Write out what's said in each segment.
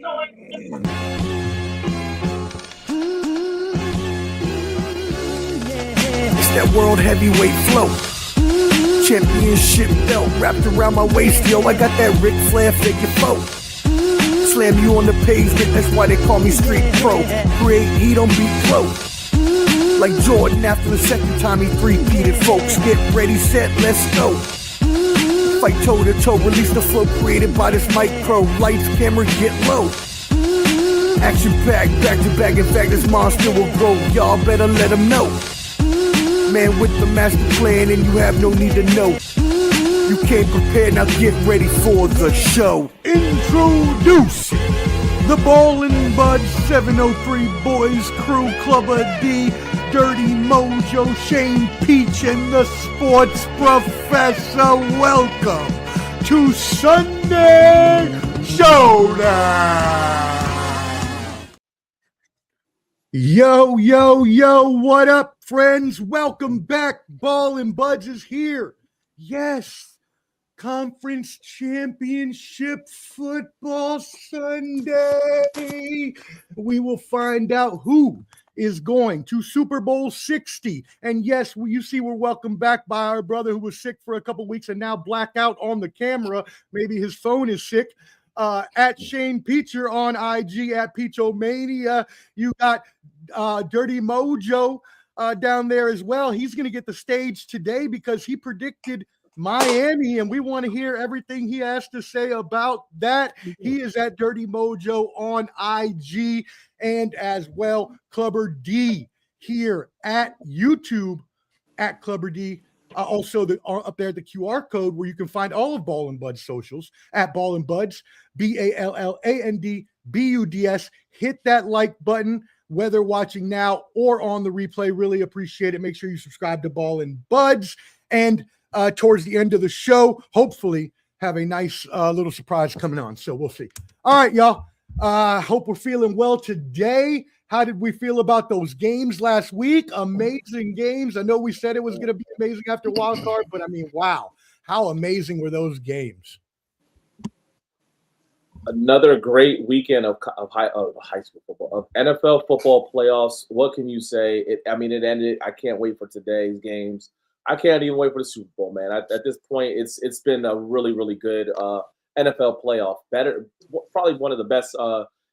It's that world heavyweight flow. Championship belt wrapped around my waist, yo. I got that Ric Flair figure foe. Slam you on the pavement, that's why they call me Street Pro. Create heat on beat flow. Like Jordan after the second time he three-peated, folks. Get ready, set, let's go. Fight toe to toe, release the flow created by this micro. Lights, camera, get low. Action packed, back to back, in fact this monster will grow. Y'all better let him know. Man with the master plan and you have no need to know. You came prepared, now get ready for the show. Introducing the Ballin' Bud 703 Boys Crew, Clubber D, Dirty Mojo, Shane Peach, and the Sports Professor. Welcome to Sunday Showdown. Yo, yo, yo, what up, friends? Welcome back. Ballin' Buds is here. Yes. Conference Championship Football Sunday. We will find out who is going to Super Bowl 60. And yes, you see we're welcomed back by our brother who was sick for a couple weeks and now blacked out on the camera. Maybe his phone is sick. At Shane Peacher on IG at Peachomania. You got Dirty Mojo down there as well. He's going to get the stage today because he predicted Miami, and we want to hear everything he has to say about that. He is at Dirty Mojo on IG, and as well Clubber D here at YouTube at Clubber D. Also, up there the QR code where you can find all of Ballin' Buds socials at Ballin' Buds, BALLANDBUDS. Hit that like button, whether watching now or on the replay. Really appreciate it. Make sure you subscribe to Ballin' Buds, and towards the end of the show, hopefully have a nice little surprise coming on. So we'll see. All right, y'all. Hope we're feeling well today. How did we feel about those games last week? Amazing games. I know we said it was going to be amazing after wild card, but I mean, wow. How amazing were those games? Another great weekend of high school football, of NFL football playoffs. What can you say? It ended. I can't wait for today's games. I can't even wait for the Super Bowl, man. At this point, it's been a really, really good NFL playoff. Probably one of the best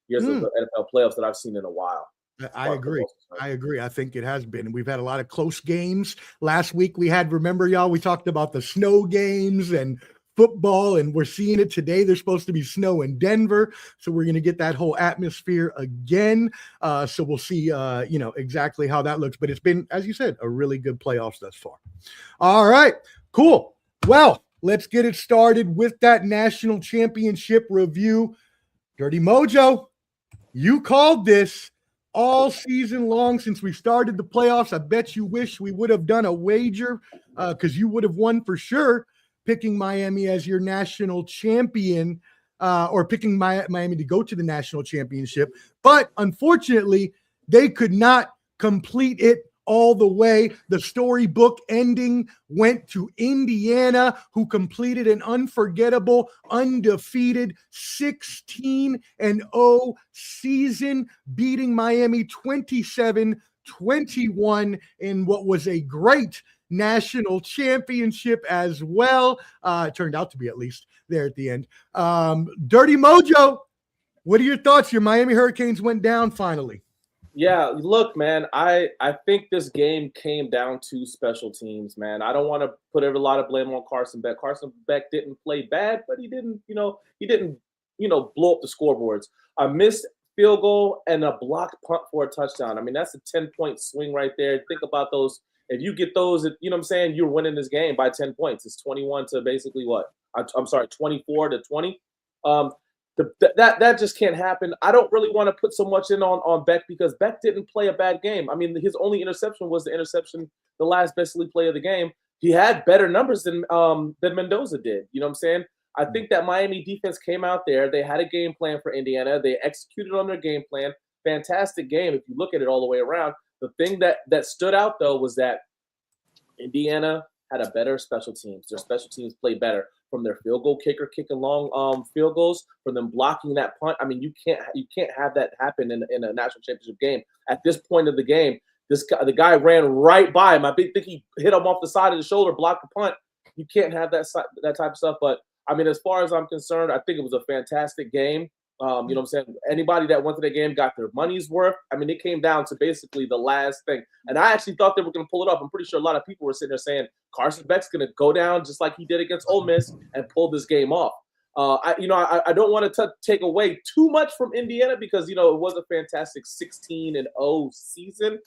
years of the NFL playoffs that I've seen in a while. I agree. I think it has been. We've had a lot of close games. Last week remember, y'all, we talked about the snow games and football, and we're seeing it today. There's supposed to be snow in Denver, so we're going to get that whole atmosphere again. So we'll see, exactly how that looks. But it's been, as you said, a really good playoffs thus far. All right, cool. Well, let's get it started with that national championship review. Dirty Mojo, you called this all season long since we started the playoffs. I bet you wish we would have done a wager because you would have won for sure, picking Miami as your national champion or picking Miami to go to the national championship. But unfortunately, they could not complete it all the way. The storybook ending went to Indiana, who completed an unforgettable, undefeated 16-0 season, beating Miami 27-21 in what was a great national championship as well. It turned out to be, at least there at the end. Dirty Mojo, what are your thoughts? Your Miami Hurricanes went down finally. Yeah, look, man, I think this game came down to special teams, man. I don't want to put a lot of blame on Carson Beck. Carson Beck didn't play bad, but he didn't blow up the scoreboards. A missed field goal and a blocked punt for a touchdown. I mean, that's a 10-point swing right there. Think about those. If you get those, you know what I'm saying, you're winning this game by 10 points. It's 21 to basically what? 24 to 20. That just can't happen. I don't really want to put so much in on Beck because Beck didn't play a bad game. I mean, his only interception was the interception, the last basically play of the game. He had better numbers than Mendoza did. You know what I'm saying? I think that Miami defense came out there. They had a game plan for Indiana. They executed on their game plan. Fantastic game if you look at it all the way around. The thing that stood out, though, was that Indiana had a better special teams. Their special teams played better. from their field goal kicker kicking long field goals, from them blocking that punt. I mean, you can't have that happen in a national championship game. At this point of the game, the guy ran right by him. I think he hit him off the side of the shoulder, blocked the punt. You can't have that type of stuff. But I mean, as far as I'm concerned, I think it was a fantastic game. You know what I'm saying? Anybody that went to the game got their money's worth. I mean, it came down to basically the last thing. And I actually thought they were going to pull it off. I'm pretty sure a lot of people were sitting there saying Carson Beck's going to go down just like he did against Ole Miss and pull this game off. I don't want to take away too much from Indiana because, it was a fantastic 16-0 season.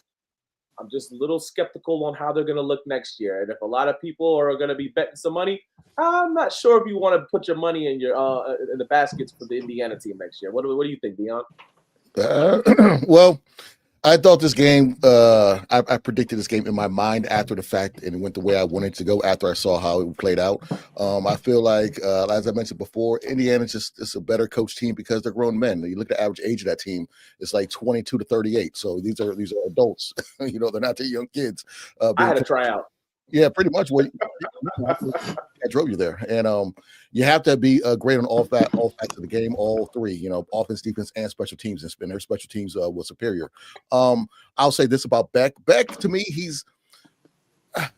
I'm just a little skeptical on how they're going to look next year. And if a lot of people are going to be betting some money, I'm not sure if you want to put your money in in the baskets for the Indiana team next year. What do you think, Dion? Well, I thought this game, I predicted this game in my mind after the fact, and it went the way I wanted to go after I saw how it played out. I feel like, as I mentioned before, Indiana's just a better coach team because they're grown men. You look at the average age of that team, it's like 22 to 38. So these are adults. They're not the young kids. I had a tryout. Yeah, pretty much. What I drove you there, and you have to be great on all facts of the game, all three. Offense, defense, and special teams. And their special teams was superior. I'll say this about Beck. Beck, to me, he's kind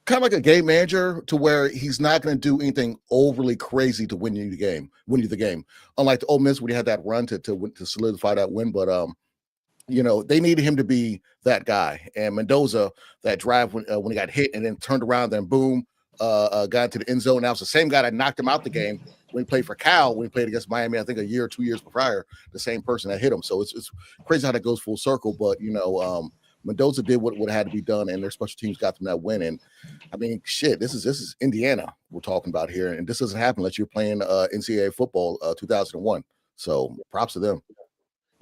of like a game manager to where he's not going to do anything overly crazy to win you the game. Unlike the Ole Miss, when he had that run to solidify that win, but they needed him to be that guy. And Mendoza, that drive when he got hit and then turned around, then boom, got into the end zone. Now it's the same guy that knocked him out the game when he played for Cal, when he played against Miami, I think a year or 2 years prior, the same person that hit him. So it's crazy how that goes full circle. But, Mendoza did what had to be done, and their special teams got them that win. And I mean, shit, this is Indiana we're talking about here. And this doesn't happen unless you're playing NCAA football 2001. So props to them.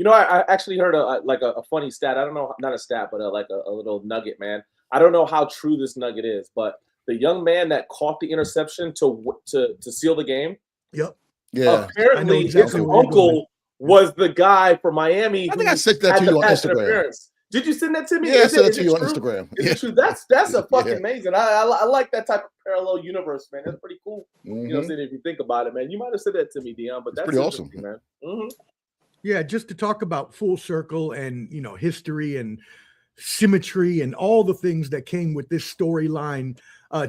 I actually heard a funny stat. I don't know, not a stat, but a little nugget, man. I don't know how true this nugget is, but the young man that caught the interception to seal the game. Yep. Yeah. Apparently, exactly his uncle was the guy from Miami. I think I sent that to you on Instagram. Did you send that to me? Yeah, I sent it to you on Instagram. Is it true? That's a fucking amazing. I like that type of parallel universe, man. That's pretty cool. Mm-hmm. If you think about it, man. You might have said that to me, Dion, but that's pretty awesome, man. Mm-hmm. Yeah, just to talk about full circle and history and symmetry and all the things that came with this storyline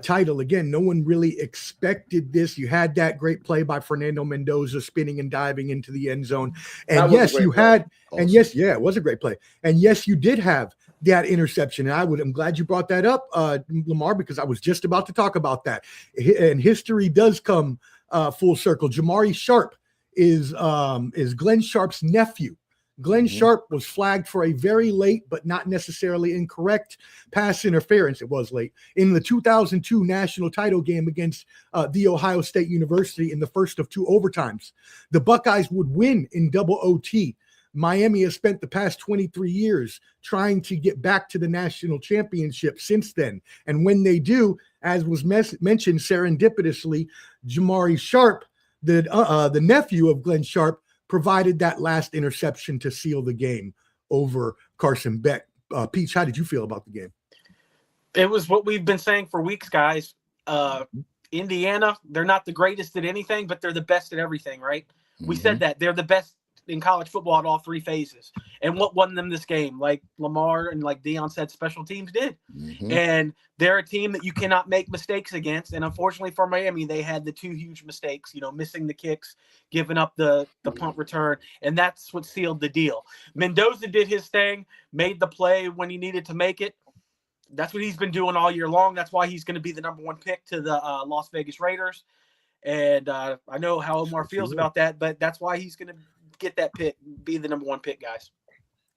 title. Again, no one really expected this. You had that great play by Fernando Mendoza spinning and diving into the end zone. And yes, you had, awesome. And yes, yeah, it was a great play. And yes, you did have that interception. And I'm glad you brought that up, Lamar, because I was just about to talk about that. And history does come full circle. Jamari Sharp is Glenn Sharp's nephew. Glenn Sharp was flagged for a very late, but not necessarily incorrect pass interference. It was late in the 2002 national title game against The Ohio State University in the first of two overtimes. The Buckeyes would win in double OT. Miami has spent the past 23 years trying to get back to the national championship since then. And when they do, as was mentioned serendipitously, Jamari Sharp, the nephew of Glenn Sharp, provided that last interception to seal the game over Carson Beck. Peach, how did you feel about the game? It was what we've been saying for weeks, guys. Indiana, they're not the greatest at anything, but they're the best at everything, right? Mm-hmm. We said that. They're the best in college football at all three phases. And what won them this game, like Lamar and like Dion said, special teams did. Mm-hmm. And they're a team that you cannot make mistakes against. And unfortunately for Miami, they had the two huge mistakes, missing the kicks, giving up the punt return. And that's what sealed the deal. Mendoza did his thing, made the play when he needed to make it. That's what he's been doing all year long. That's why he's going to be the number one pick to the Las Vegas Raiders. And I know how Omar feels about that, but that's why he's going to get that pick, be the number one pick, guys.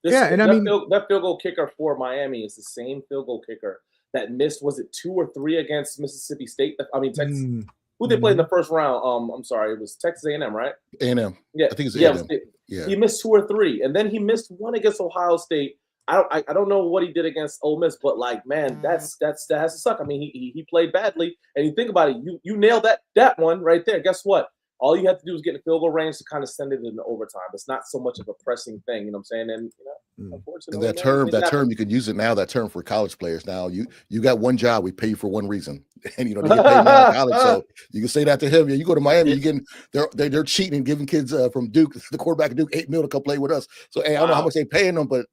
That field goal kicker for Miami is the same field goal kicker that missed, was it 2 or 3 against Mississippi State? Texas. Who they played in the first round? I'm sorry, it was Texas A&M, right? A&M. Yeah, I think it's A&M. Yeah. He missed 2 or 3, and then he missed one against Ohio State. I don't know what he did against Ole Miss, but that has to suck. I mean, he played badly, and you think about it, you nailed that one right there. Guess what? all you have to do is get in field goal range to kind of send it into overtime. It's not so much of a pressing thing, you know what I'm saying? And unfortunately, and that term, you could use it now. That term for college players now. You got one job. We pay you for one reason, and they get paid now in college. So you can say that to him. Yeah, you go to Miami, you getting they're cheating and giving kids from Duke, the quarterback of Duke, $8 million to come play with us. So hey, I don't know how much they're paying them, but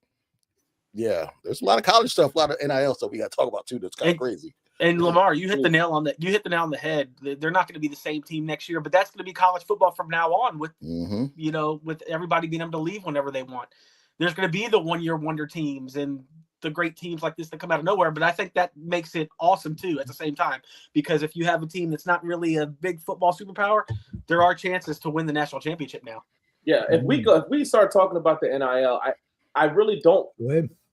yeah, there's a lot of college stuff, a lot of NIL stuff we got to talk about too. That's kind of crazy. And Lamar, you hit the nail on the head. They're not going to be the same team next year, but that's going to be college football from now on with with everybody being able to leave whenever they want. There's going to be the 1-year wonder teams and the great teams like this that come out of nowhere, but I think that makes it awesome too at the same time, because if you have a team that's not really a big football superpower, there are chances to win the national championship now. Yeah, if we start talking about the NIL, I really don't.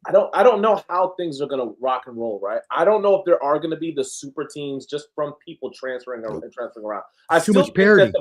I don't know how things are going to rock and roll, right? I don't know if there are going to be the super teams just from people transferring around. I Too still much parity.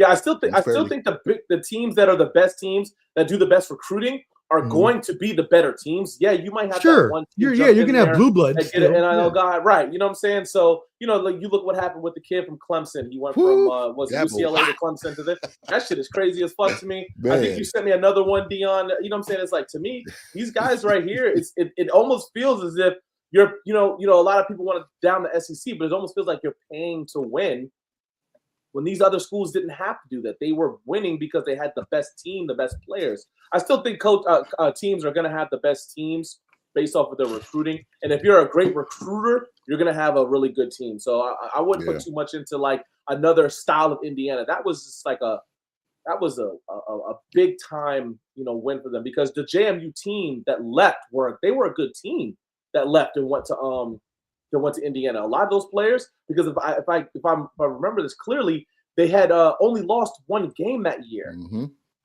I still think the teams that are the best teams that do the best recruiting are going to be the better teams. Yeah, you might have that one team. You're going to have blue bloods. And get an NIL guy, right? You know what I'm saying? So like you look what happened with the kid from Clemson. He went from UCLA to Clemson to this. That shit is crazy as fuck to me. Man. I think you sent me another one, Dion. You know what I'm saying? It's like, to me, these guys right here, it almost feels as if you're a lot of people want to down the SEC, but it almost feels like you're paying to win. When these other schools didn't have to do that, they were winning because they had the best team, the best players. I still think teams are going to have the best teams based off of their recruiting. And if you're a great recruiter, you're going to have a really good team. So I wouldn't put too much into like another style of Indiana. That was just like a big time, win for them, because the JMU team that left they were a good team that left and went to Indiana. A lot of those players, because if I remember this clearly, they had only lost one game that year,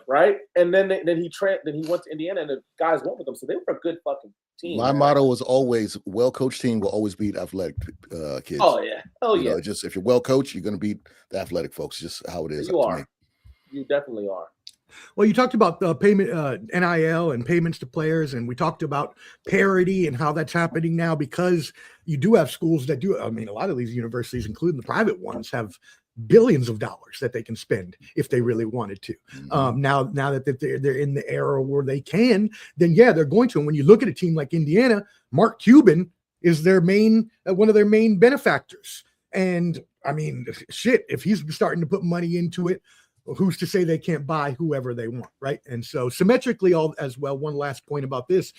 right? And then he went to Indiana, and the guys went with them, so they were a good fucking team. My motto was always: well-coached team will always beat athletic kids. Oh yeah, just if you're well-coached, you're going to beat the athletic folks. Just how it is. You are. You definitely are. Well, you talked about the payment, NIL and payments to players, and we talked about parity and how that's happening now, because you do have schools that do. I mean, a lot of these universities, including the private ones, have billions of dollars that they can spend if they really wanted to. Now that they're in the era where they can, then yeah, they're going to. And when you look at a team like Indiana, Mark Cuban is their one of their main benefactors. And I mean, shit, if he's starting to put money into it, who's to say they can't buy whoever they want, right? And so symmetrically, as well, one last point about this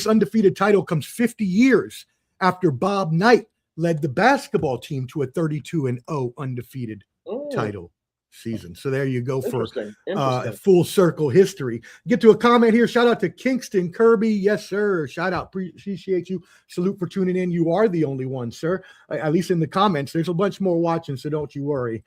undefeated title comes 50 years after Bob Knight led the basketball team to a 32-0 undefeated title season. So there you go for full circle history. Get to a comment here. Shout out to Kingston Kirby. Yes, sir. Shout out. Appreciate you. Salute for tuning in. You are the only one, sir. At least in the comments. There's a bunch more watching, so don't you worry.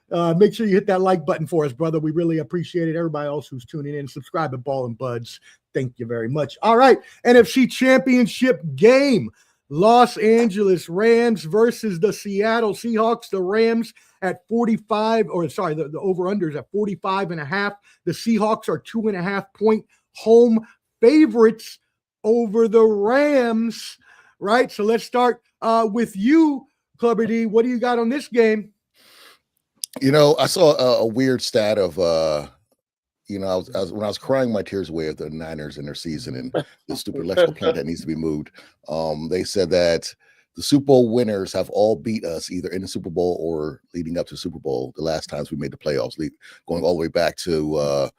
Make sure you hit that like button for us, brother. We really appreciate it. Everybody else who's tuning in, subscribe at Ball and Buds. Thank you very much. All right. NFC Championship game. Los Angeles Rams versus the Seattle Seahawks. The Rams at 45, the over-unders at 45.5. The Seahawks are 2.5-point home favorites over the Rams, right? So let's start with you, Clubber D. What do you got on this game? I saw a weird stat of when I was crying my tears away at the Niners in their season and the stupid electrical plant that needs to be moved. They said that the Super Bowl winners have all beat us either in the Super Bowl or leading up to the Super Bowl. The last times we made the playoffs, going all the way back to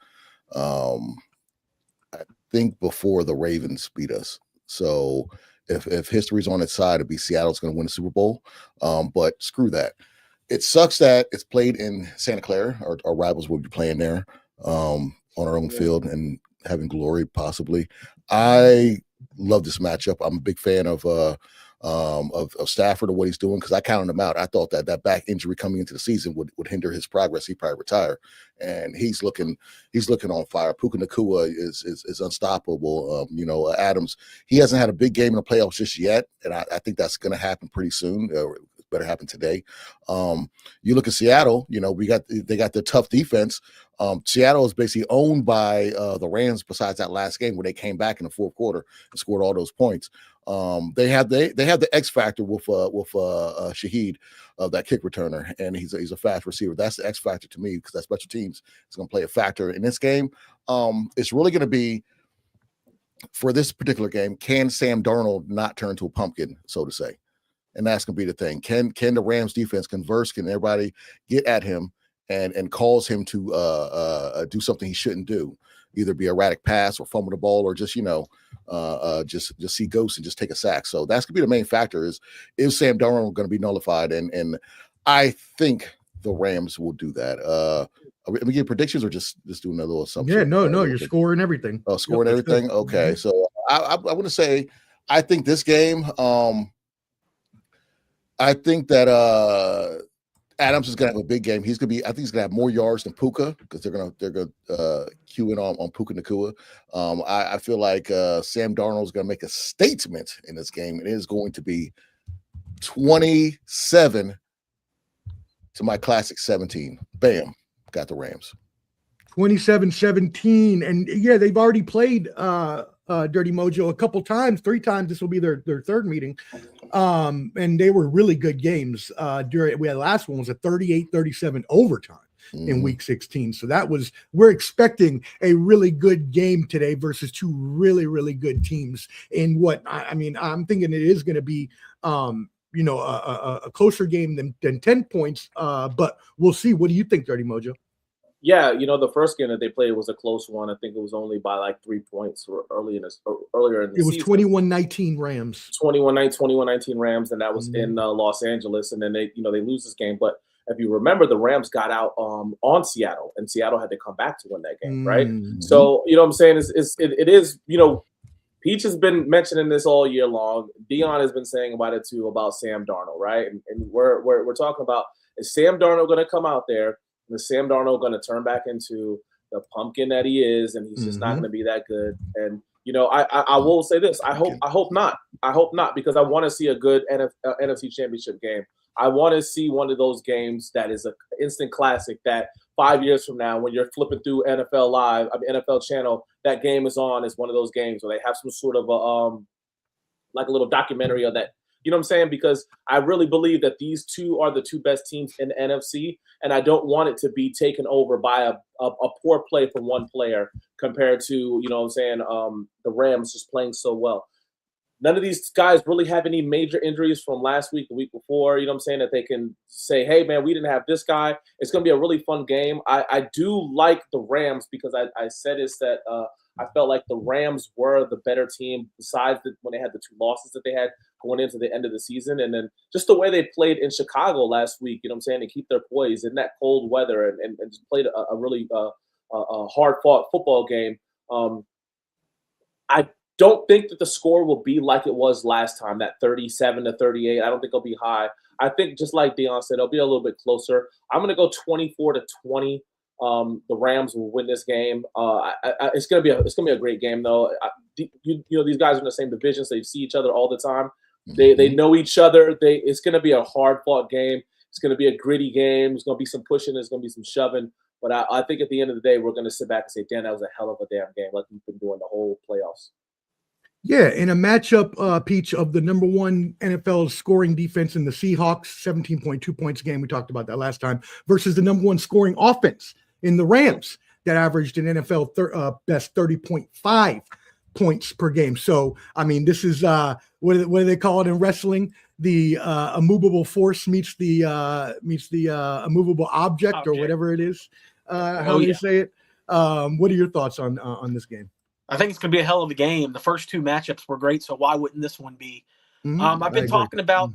I think before the Ravens beat us. So if history's on its side, it'd be Seattle's going to win the Super Bowl. But screw that. It sucks that it's played in Santa Clara. Our rivals will be playing there. On our own field and having glory possibly. I love this matchup. I'm a big fan of Stafford and what he's doing, because I counted him out. I thought that back injury coming into the season would hinder his progress. He'd probably retire, and he's looking on fire. Puka Nacua is unstoppable. Adams, he hasn't had a big game in the playoffs just yet, and I think that's going to happen pretty soon. Better happen today. You look at Seattle, they got the tough defense. Seattle is basically owned by the Rams besides that last game where they came back in the fourth quarter and scored all those points. They have the X factor with Shaheed, that kick returner, and he's a fast receiver. That's the X factor to me, because that special teams is going to play a factor in this game. It's really going to be, for this particular game, can Sam Darnold not turn to a pumpkin, so to say? And that's going to be the thing. Can the Rams defense converse? Can everybody get at him and cause him to do something he shouldn't do? Either be erratic pass or fumble the ball, or just just see ghosts and just take a sack. So that's gonna be the main factor: is Sam Darnold going to be nullified? And I think the Rams will do that. Are we getting predictions, or just doing a little assumption? Yeah, no, you're scoring everything. Oh, scoring everything. Okay, so I want to say, I think this game, I think that Adams is going to have a big game. I think he's going to have more yards than Puka, because they're going to cue in on Puka Nacua. I feel like Sam Darnold is going to make a statement in this game. It is going to be 27 to my classic 17. Bam, got the Rams. 27-17, and yeah, they've already played Dirty Mojo a couple times, 3 times. This will be their third meeting. And they were really good games. The last one was a 38-37 overtime in week 16. So we're expecting a really good game today versus 2 really, really good teams. And I'm thinking it is going to be, a closer game than 10 points. But we'll see. What do you think, Dirty Mojo? Yeah, the first game that they played was a close one. I think it was only by like 3 points earlier in the season. It was 21-19 Rams. 21-19 Rams, and that was in Los Angeles. And then they lose this game. But if you remember, the Rams got out on Seattle, and Seattle had to come back to win that game, right? So what I'm saying is it is, Peach has been mentioning this all year long. Dion has been saying about it too, about Sam Darnold, right? And we're talking about, is Sam Darnold going to come out there? Is Sam Darnold going to turn back into the pumpkin that he is, and he's just not going to be that good? And I will say this: I hope not. I hope not, because I want to see a good NFC Championship game. I want to see one of those games that is an instant classic. That 5 years from now, when you're flipping through NFL Live, NFL Channel, that game is on. Is one of those games where they have some sort of like a little documentary of that. You know what I'm saying? Because I really believe that these two are the 2 best teams in the NFC, and I don't want it to be taken over by a poor play from one player compared to, the Rams just playing so well. None of these guys really have any major injuries from last week, the week before, that they can say, hey, man, we didn't have this guy. It's going to be a really fun game. I do like the Rams, because I said this, that I felt like the Rams were the better team, besides when they had the 2 losses that they had going into the end of the season. And then just the way they played in Chicago last week, to keep their poise in that cold weather and just played a really hard-fought football game. I don't think that the score will be like it was last time, that 37-38. I don't think it'll be high. I think, just like Dion said, it'll be a little bit closer. I'm going to go 24-20. The Rams will win this game. It's gonna be a great game, though. These guys are in the same division, so they see each other all the time. They know each other. It's gonna be a hard fought game. It's gonna be a gritty game. There's gonna be some pushing. There's gonna be some shoving. But I think at the end of the day, we're gonna sit back and say, "Dan, that was a hell of a damn game," like we've been doing the whole playoffs. Yeah, in a matchup, Peach, of the number 1 NFL scoring defense in the Seahawks, 17.2 points a game. We talked about that last time, versus the number 1 scoring offense in the Rams that averaged an NFL best 30.5 points per game. So, this is what do they call it in wrestling? The immovable force meets the immovable object, or whatever it is. How do you say it? What are your thoughts on this game? I think it's going to be a hell of a game. The first 2 matchups were great, so why wouldn't this one be? I've been talking about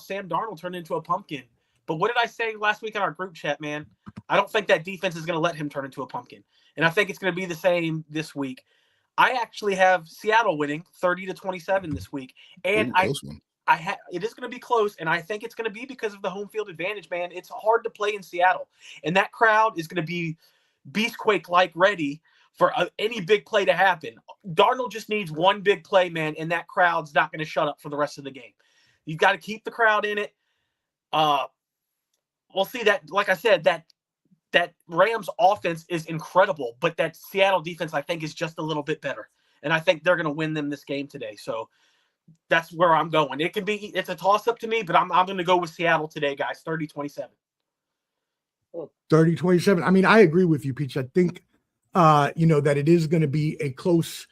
Sam Darnold turning into a pumpkin. But what did I say last week in our group chat, man? I don't think that defense is going to let him turn into a pumpkin. And I think it's going to be the same this week. I actually have Seattle winning 30-27 this week. And it is going to be close, and I think it's going to be because of the home field advantage, man. It's hard to play in Seattle. And that crowd is going to be Beastquake-like ready for any big play to happen. Darnold just needs one big play, man, and that crowd's not going to shut up for the rest of the game. You've got to keep the crowd in it. We'll see that, like I said, that Rams offense is incredible, but that Seattle defense, I think, is just a little bit better. And I think they're going to win them this game today. So that's where I'm going. It's a toss-up to me, but I'm going to go with Seattle today, guys. 30-27. 30-27. I mean, I agree with you, Peach. I think, that it is going to be a close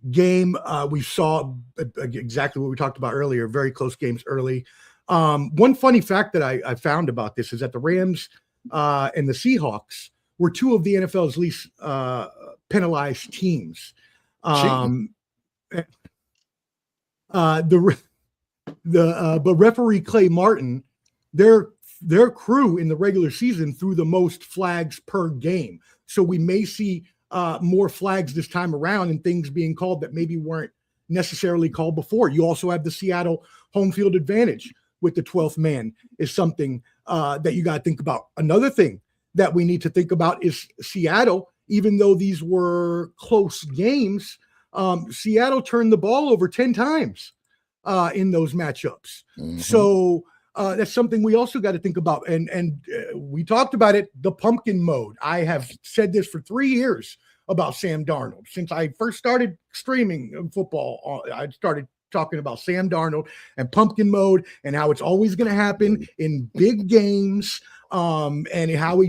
game. We saw exactly what we talked about earlier, very close games early. One funny fact that I found about this is that the Rams and the Seahawks were two of the NFL's least penalized teams. But referee Clay Martin, their crew in the regular season threw the most flags per game. So we may see more flags this time around and things being called that maybe weren't necessarily called before. You also have the Seattle home field advantage with the 12th man is something that you got to think about. Another thing that we need to think about is Seattle, even though these were close games, Seattle turned the ball over 10 times in those matchups. Mm-hmm. So that's something we also got to think about. And we talked about it, the pumpkin mode. I have said this for 3 years about Sam Darnold. Since I first started streaming football, I started talking about Sam Darnold and pumpkin mode and how it's always going to happen in big games, and how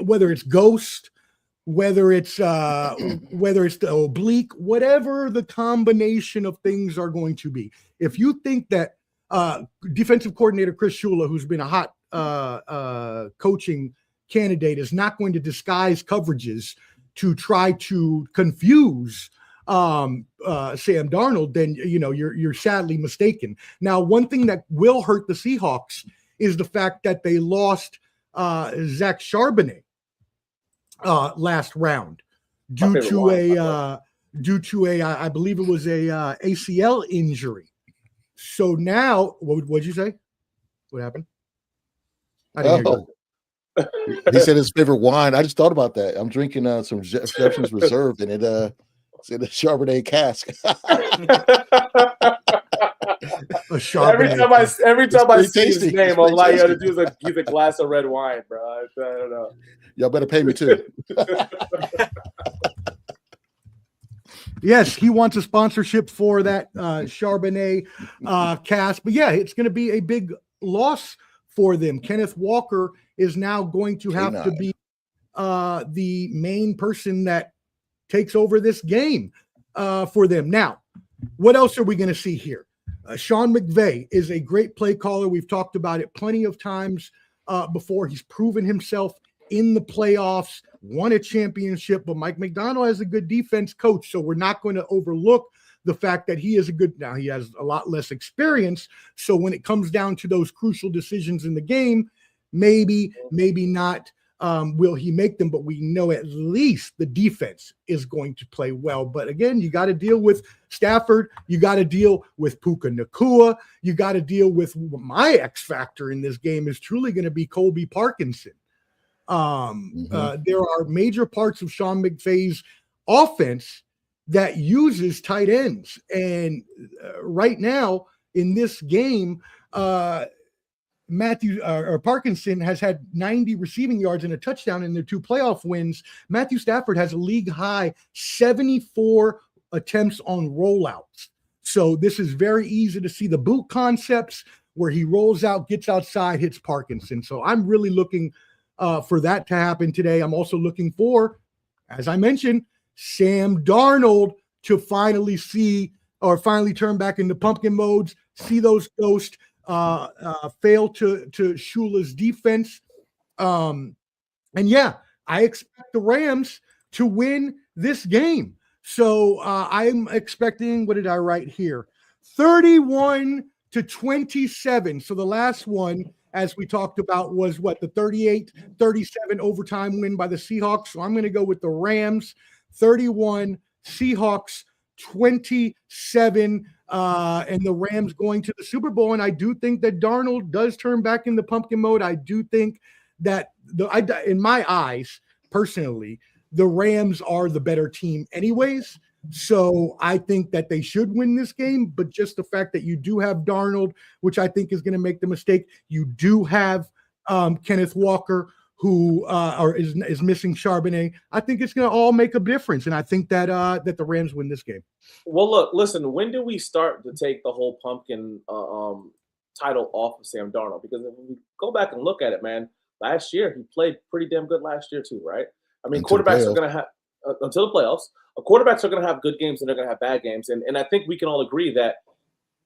whether it's ghost, whether it's the oblique, whatever the combination of things are going to be. If you think that defensive coordinator Chris Shula, who's been a hot coaching candidate, is not going to disguise coverages to try to confuse Sam Darnold, then you're sadly mistaken. Now, one thing that will hurt the Seahawks is the fact that they lost Zach Charbonnet last round due to a I believe it was a ACL injury. So now, what'd you say? What happened? I didn't hear you. He said his favorite wine. I just thought about that. I'm drinking some Jefferson's Reserve, and it's in a Charbonnet cask. Every time I see his name, I'm like, use a glass of red wine, bro. I don't know. Y'all better pay me too. Yes, he wants a sponsorship for that Charbonnet cast. But yeah, it's going to be a big loss for them. Kenneth Walker is now going to have to be the main person that takes over this game for them. Now, what else are we going to see here? Sean McVay is a great play caller. We've talked about it plenty of times before. He's proven himself in the playoffs, won a championship, but Mike McDonald is a good defense coach, so we're not going to overlook the fact that he has a lot less experience. So when it comes down to those crucial decisions in the game, maybe not will he make them, but we know at least the defense is going to play well. But again, you got to deal with Stafford. You got to deal with Puka Nacua. You got to deal with my X factor in this game is truly going to be Colby Parkinson. There are major parts of Sean McVay's offense that uses tight ends. And right now in this game, Parkinson has had 90 receiving yards and a touchdown in their 2 playoff wins. Matthew Stafford has a league high 74 attempts on rollouts. So this is very easy to see the boot concepts where he rolls out, gets outside, hits Parkinson. So I'm really looking for that to happen today. I'm also looking for, as I mentioned, Sam Darnold to finally turn back into pumpkin modes, see those ghosts, fail to Shula's defense. And yeah, I expect the Rams to win this game. So I'm expecting, what did I write here? 31-27. So the last one, as we talked about, was the 38-37 overtime win by the Seahawks. So I'm going to go with the Rams 31, Seahawks 27, and the Rams going to the Super Bowl. And I do think that Darnold does turn back into pumpkin mode. I do think that in my eyes, personally, the Rams are the better team anyways. So I think that they should win this game, but just the fact that you do have Darnold, which I think is going to make the mistake. You do have Kenneth Walker, who is missing Charbonnet. I think it's going to all make a difference, and I think that that the Rams win this game. Well, look, listen. When do we start to take the whole pumpkin title off of Sam Darnold? Because if we go back and look at it, man, last year he played pretty damn good last year too, right? I mean, quarterbacks are going to have until the playoffs. Quarterbacks are going to have good games and they're going to have bad games, and I think we can all agree that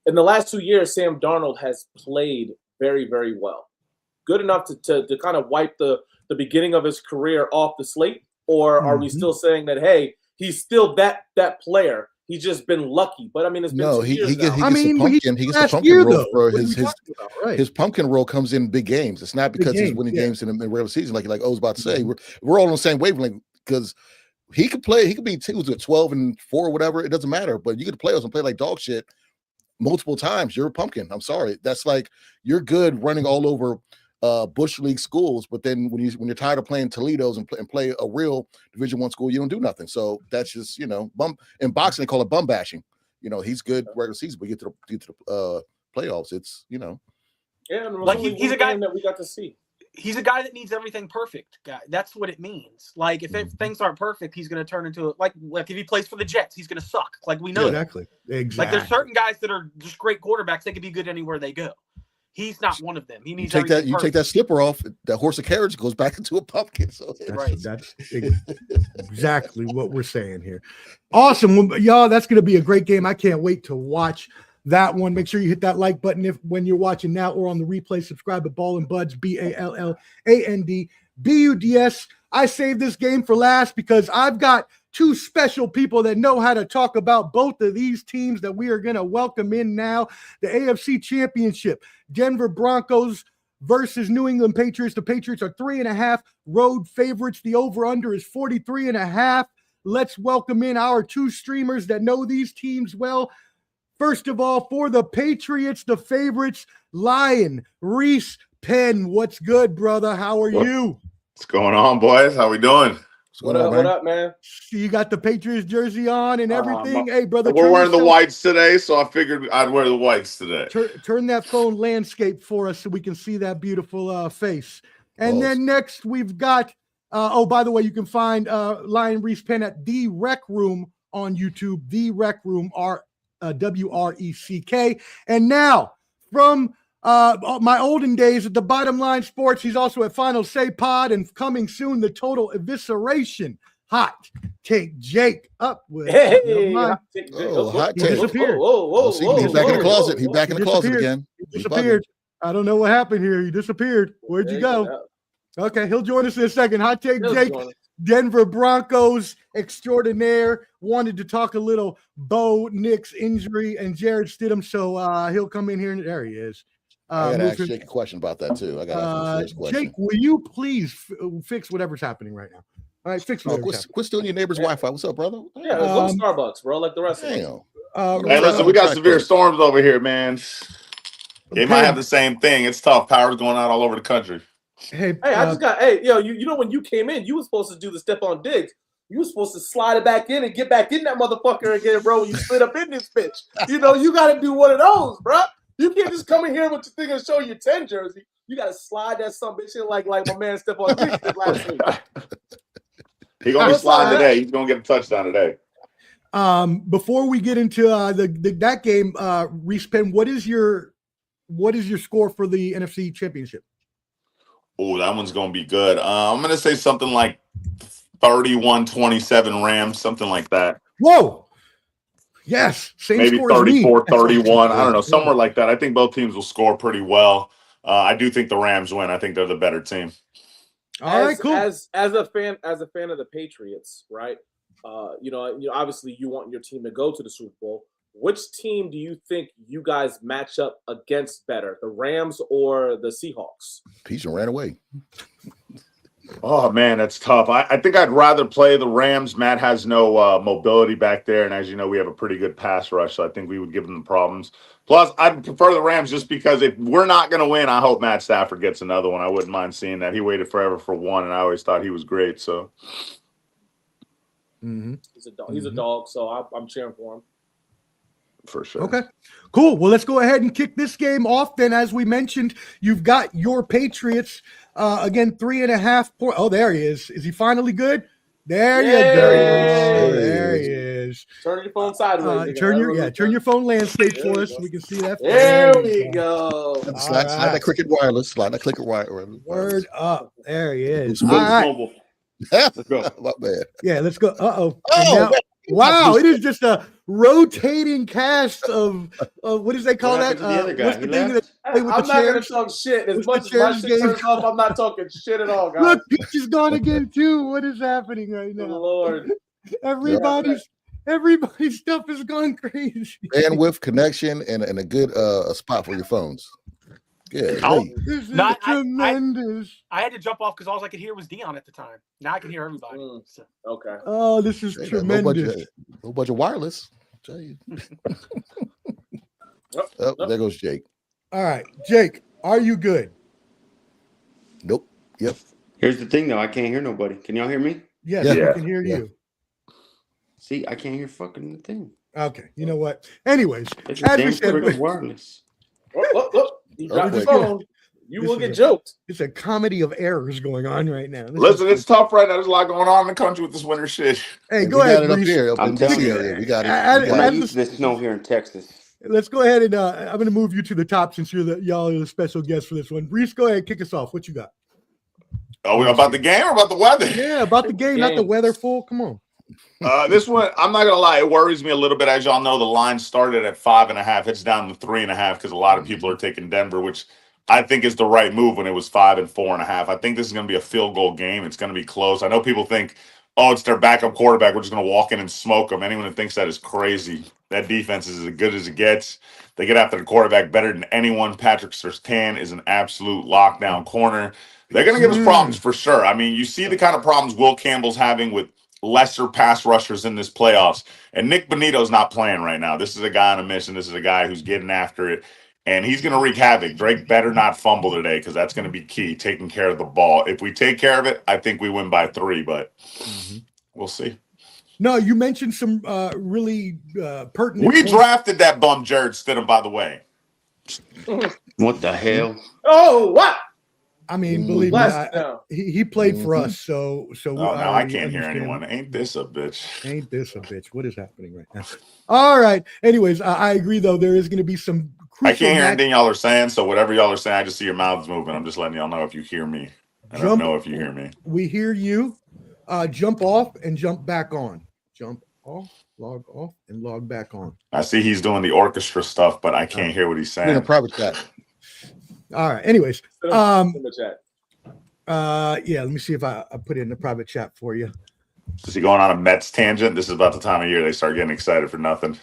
in the last 2 years, Sam Darnold has played very, very well. Good enough to kind of wipe the beginning of his career off the slate? Or are we still saying that, hey, he's still that player? He's just been lucky. But, I mean, it's been 2 years he gets now. the pumpkin role for his pumpkin role comes in big games. It's not because he's winning games in the regular season, like I was about to say. We're all on the same wavelength because he could play. He could be 12-4 or whatever. It doesn't matter. But you get to playoffs and play like dog shit multiple times. You're a pumpkin. I'm sorry. That's like you're good running all over Bush League schools, but then when you're tired of playing Toledo's and play a real Division I school, you don't do nothing. So that's just bum. In boxing they call it bum bashing. He's good regular season, but get to the playoffs, it's like he's a guy that we got to see. He's a guy that needs everything perfect. Guy, that's what it means. Like if things aren't perfect, he's going to turn into like if he plays for the Jets, he's going to suck. Like we know exactly. Like there's certain guys that are just great quarterbacks. They can be good anywhere they go. He's not one of them. He needs you take that slipper off, that horse of carriage goes back into a pumpkin. So that's exactly what we're saying here. Awesome, y'all. That's going to be a great game. I can't wait to watch that one. Make sure you hit that like button when you're watching now or on the replay. Subscribe at Ball and Buds, BALLANDBUDS. I saved this game for last because I've got two special people that know how to talk about both of these teams that we are going to welcome in now. The AFC Championship, Denver Broncos versus New England Patriots. The Patriots are 3.5 road favorites. The over-under is 43.5. Let's welcome in our two streamers that know these teams well. First of all, for the Patriots, the favorites, Lion, Reese Penn. What's good, brother? How are you? What's going on, boys? How we doing? What up, man? You got the Patriots jersey on and everything. Hey, brother. We're wearing the whites today, so I figured I'd wear the whites today. Turn that phone landscape for us so we can see that beautiful face. And then next we've got, by the way, you can find Lion Reese Penn at The Rec Room on YouTube. The Rec Room, WRECK. And now from my olden days at the Bottom Line Sports, he's also at Final Say Pod and coming soon, the Total Evisceration. Hot Take Jake up with. Hot take. He disappeared. He's back in the closet. He's back in the closet again. He disappeared. I don't know what happened here. He disappeared. Where'd you go? Okay, he'll join us in a second. Hot Take Jake, Denver Broncos extraordinaire, wanted to talk a little Bo Nix injury and Jared Stidham, so he'll come in here and there he is. I got to ask Jake a question about that too. I got to ask him a question. Jake, will you please fix whatever's happening right now? All right, fix whatever's quit stealing your neighbor's Wi-Fi. What's up, brother? Yeah, go to Starbucks, bro, like the rest of them. Hey, listen, we got severe storms over here, man. They might have the same thing. It's tough. Power's going out all over the country. Hey, I just got. Hey, you know when you came in, you were supposed to do the step on Diggs. You were supposed to slide it back in and get back in that motherfucker again, bro. When you split up in this bitch, you got to do one of those, bro. You can't just come in here with your thing and show your 10 jersey. You got to slide that some bitch in like my man Stephon Diggs did last week. He's gonna be sliding today. He's gonna get a touchdown today. Before we get into that game, Reese Penn, what is your score for the NFC Championship? Oh, that one's gonna be good. I'm gonna say something like 31-27 Rams, something like that. Whoa. Yes, same maybe score 34-31. I don't know, somewhere like that. I think both teams will score pretty well. I do think the Rams win. I think they're the better team. All right, cool. As a fan of the Patriots, right? Obviously you want your team to go to the Super Bowl. Which team do you think you guys match up against better, the Rams or the Seahawks? Peach ran away. Oh, man, that's tough. I think I'd rather play the Rams. Matt has no mobility back there, and as you know, we have a pretty good pass rush, so I think we would give them problems. Plus, I'd prefer the Rams just because if we're not going to win, I hope Matt Stafford gets another one. I wouldn't mind seeing that. He waited forever for one, and I always thought he was great. So, He's a dog, so I'm cheering for him. for sure. Okay, cool. Well, let's go ahead and kick this game off. Then, as we mentioned, you've got your Patriots again, 3.5 points. Oh, there he is. Is he finally good? There you go. There he is. Turn your phone sideways. Turn your phone landscape for us so we can see that. There we go. Slide that Cricket wireless. Slide that Cricket wireless. Word up. There he is. All right. Let's go. Not bad. Yeah, let's go. Oh, wow, it is just a rotating cast of what does they call that? The other guy? What's the thing that play with I'm the not going chairs? to talk shit. As What's much the as my chairs shit turns off, I'm not talking shit at all, guys. Look, Peach is gone again too. What is happening right Good now? Lord. Everybody's stuff is gone crazy. Bandwidth, connection, and a good spot for your phones. Yeah. This is No, tremendous. I had to jump off because all I could hear was Dion at the time. Now I can hear everybody. So. Okay. Oh, this is tremendous. Low budget wireless. I'll tell you. There goes Jake. All right, Jake, are you good? Nope. Yep. Here's the thing, though. I can't hear nobody. Can y'all hear me? Yes, Yeah. I can hear you. See, I can't hear fucking the thing. Okay, you know what? Anyways, It's as a we damn said, Cricket wireless. You dropped Okay. your phone. You This will is get a- joked. it's a comedy of errors going on right now. Listen, it's tough right now. There's a lot going on in the country with this winter shit. Hey, We go got ahead, it up Reese. here. Up I'm in DC telling you. area. We got it. And- We We're got not it. used to the snow here in Texas. Let's go ahead and I'm going to move you to the top since y'all are the special guest for this one. Reese, go ahead, kick us off. What you got? Oh, we about the game or about the weather? Yeah, about the game, not the Game. weather. Full. Come on. This one, I'm not gonna lie, it worries me a little bit. As y'all know, the line started at 5.5. It's down to 3.5 because a lot of people are taking Denver, which I think is the right move when it was 5 and 4.5. I think this is gonna be a field goal game. It's gonna be close. I know people think, oh, it's their backup quarterback. We're just gonna walk in and smoke them. Anyone who thinks that is crazy. That defense is as good as it gets. They get after the quarterback better than anyone. Patrick Surtain is an absolute lockdown corner. They're going to give us problems for sure. I mean, you see the kind of problems Will Campbell's having with lesser pass rushers in this playoffs. And Nick Bonito's not playing right now. This is a guy on a mission. This is a guy who's getting after it. And he's going to wreak havoc. Drake better not fumble today because that's going to be key, taking care of the ball. If we take care of it, I think we win by 3, but we'll see. No, you mentioned some really pertinent. We points. drafted that bum Jared Stidham, by the way. What the hell? Oh, what? I mean, believe me, Bless them. he played for us, so. Oh, now I can't hear understand. anyone. Ain't this a bitch? Ain't this a bitch? What is happening right now? All right. Anyways, I agree though. There is going to be some. I can't hear match- anything y'all are saying, so whatever y'all are saying, I just see your mouths moving. I'm just letting y'all know if you hear me. I don't know if you hear me. We hear you. Jump off and jump back on. Jump off, log off, and log back on. I see he's doing the orchestra stuff, but I can't hear what he's In a saying. private chat. All right. Anyways, In the chat. yeah. Let me see if I put it in the private chat for you. Is he going on a Mets tangent? This is about the time of year they start getting excited for nothing.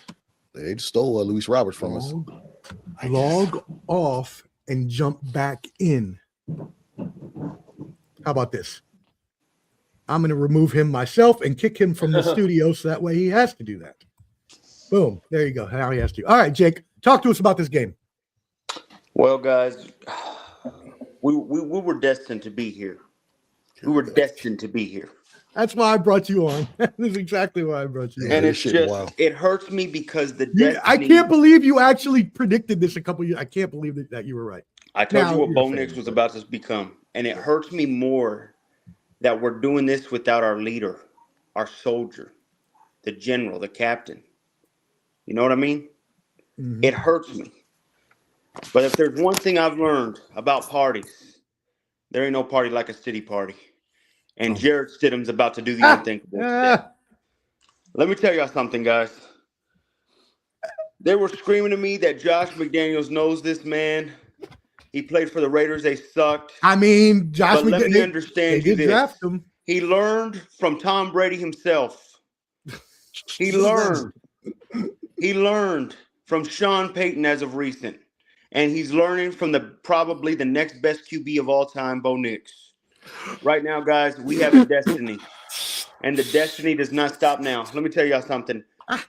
They just stole Luis Roberts from us. Log off and jump back in. How about this? I'm going to remove him myself and kick him from the studio so that way he has to do that. Boom. There you go. Now he has to. All right, Jake, talk to us about this game. Well, guys, we were destined to be here. We were destined to be here. That's why I brought you on. That's exactly why I brought you on. And this it's shit just, wild. it hurts me because the I destiny. can't believe you actually predicted this a couple years. I can't believe that you were right. I told Now you what you're Bo saying Nix was it. about to become. And it hurts me more that we're doing this without our leader, our soldier, the general, the captain. You know what I mean? Mhm. It hurts me. But if there's one thing I've learned about parties, there ain't no party like a city party. And Jared Stidham's about to do the unthinkable today. Let me tell y'all something, guys. They were screaming at me that Josh McDaniels knows this man. He played for the Raiders. They sucked. I mean, Josh But let me McDaniels, they understand you did this. draft him. He learned from Tom Brady himself. He learned. He learned from Sean Payton as of recent. And he's learning from probably the next best QB of all time, Bo Nix. Right now, guys, we have a destiny. And the destiny does not stop now. Let me tell y'all something.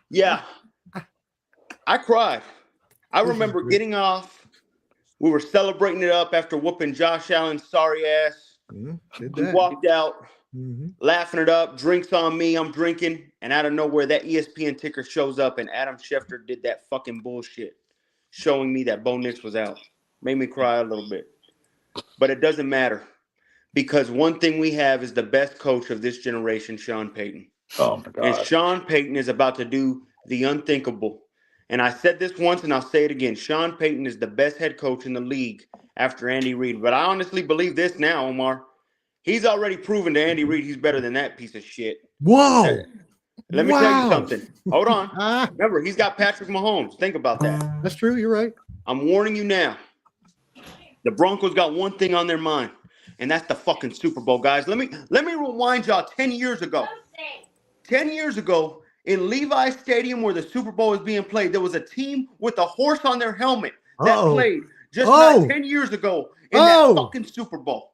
Yeah. I cried. I remember getting off. We were celebrating it up after whooping Josh Allen's sorry ass. Did We that. walked out. laughing it up, drinks on me, I'm drinking, and out of nowhere, that ESPN ticker shows up, and Adam Schefter did that fucking bullshit, showing me that Bo Nix was out. Made me cry a little bit. But it doesn't matter, because one thing we have is the best coach of this generation, Sean Payton. Oh, my God. And Sean Payton is about to do the unthinkable. And I said this once, and I'll say it again. Sean Payton is the best head coach in the league after Andy Reid. But I honestly believe this now, Omar. He's already proven to Andy Reid he's better than that piece of shit. Whoa. Let me tell you something. Hold on. Remember, he's got Patrick Mahomes. Think about that. That's true. You're right. I'm warning you now. The Broncos got one thing on their mind, and that's the fucking Super Bowl, guys. Let me rewind y'all 10 years ago. 10 years ago, in Levi Stadium where the Super Bowl is being played, there was a team with a horse on their helmet that played just not 10 years ago in that fucking Super Bowl.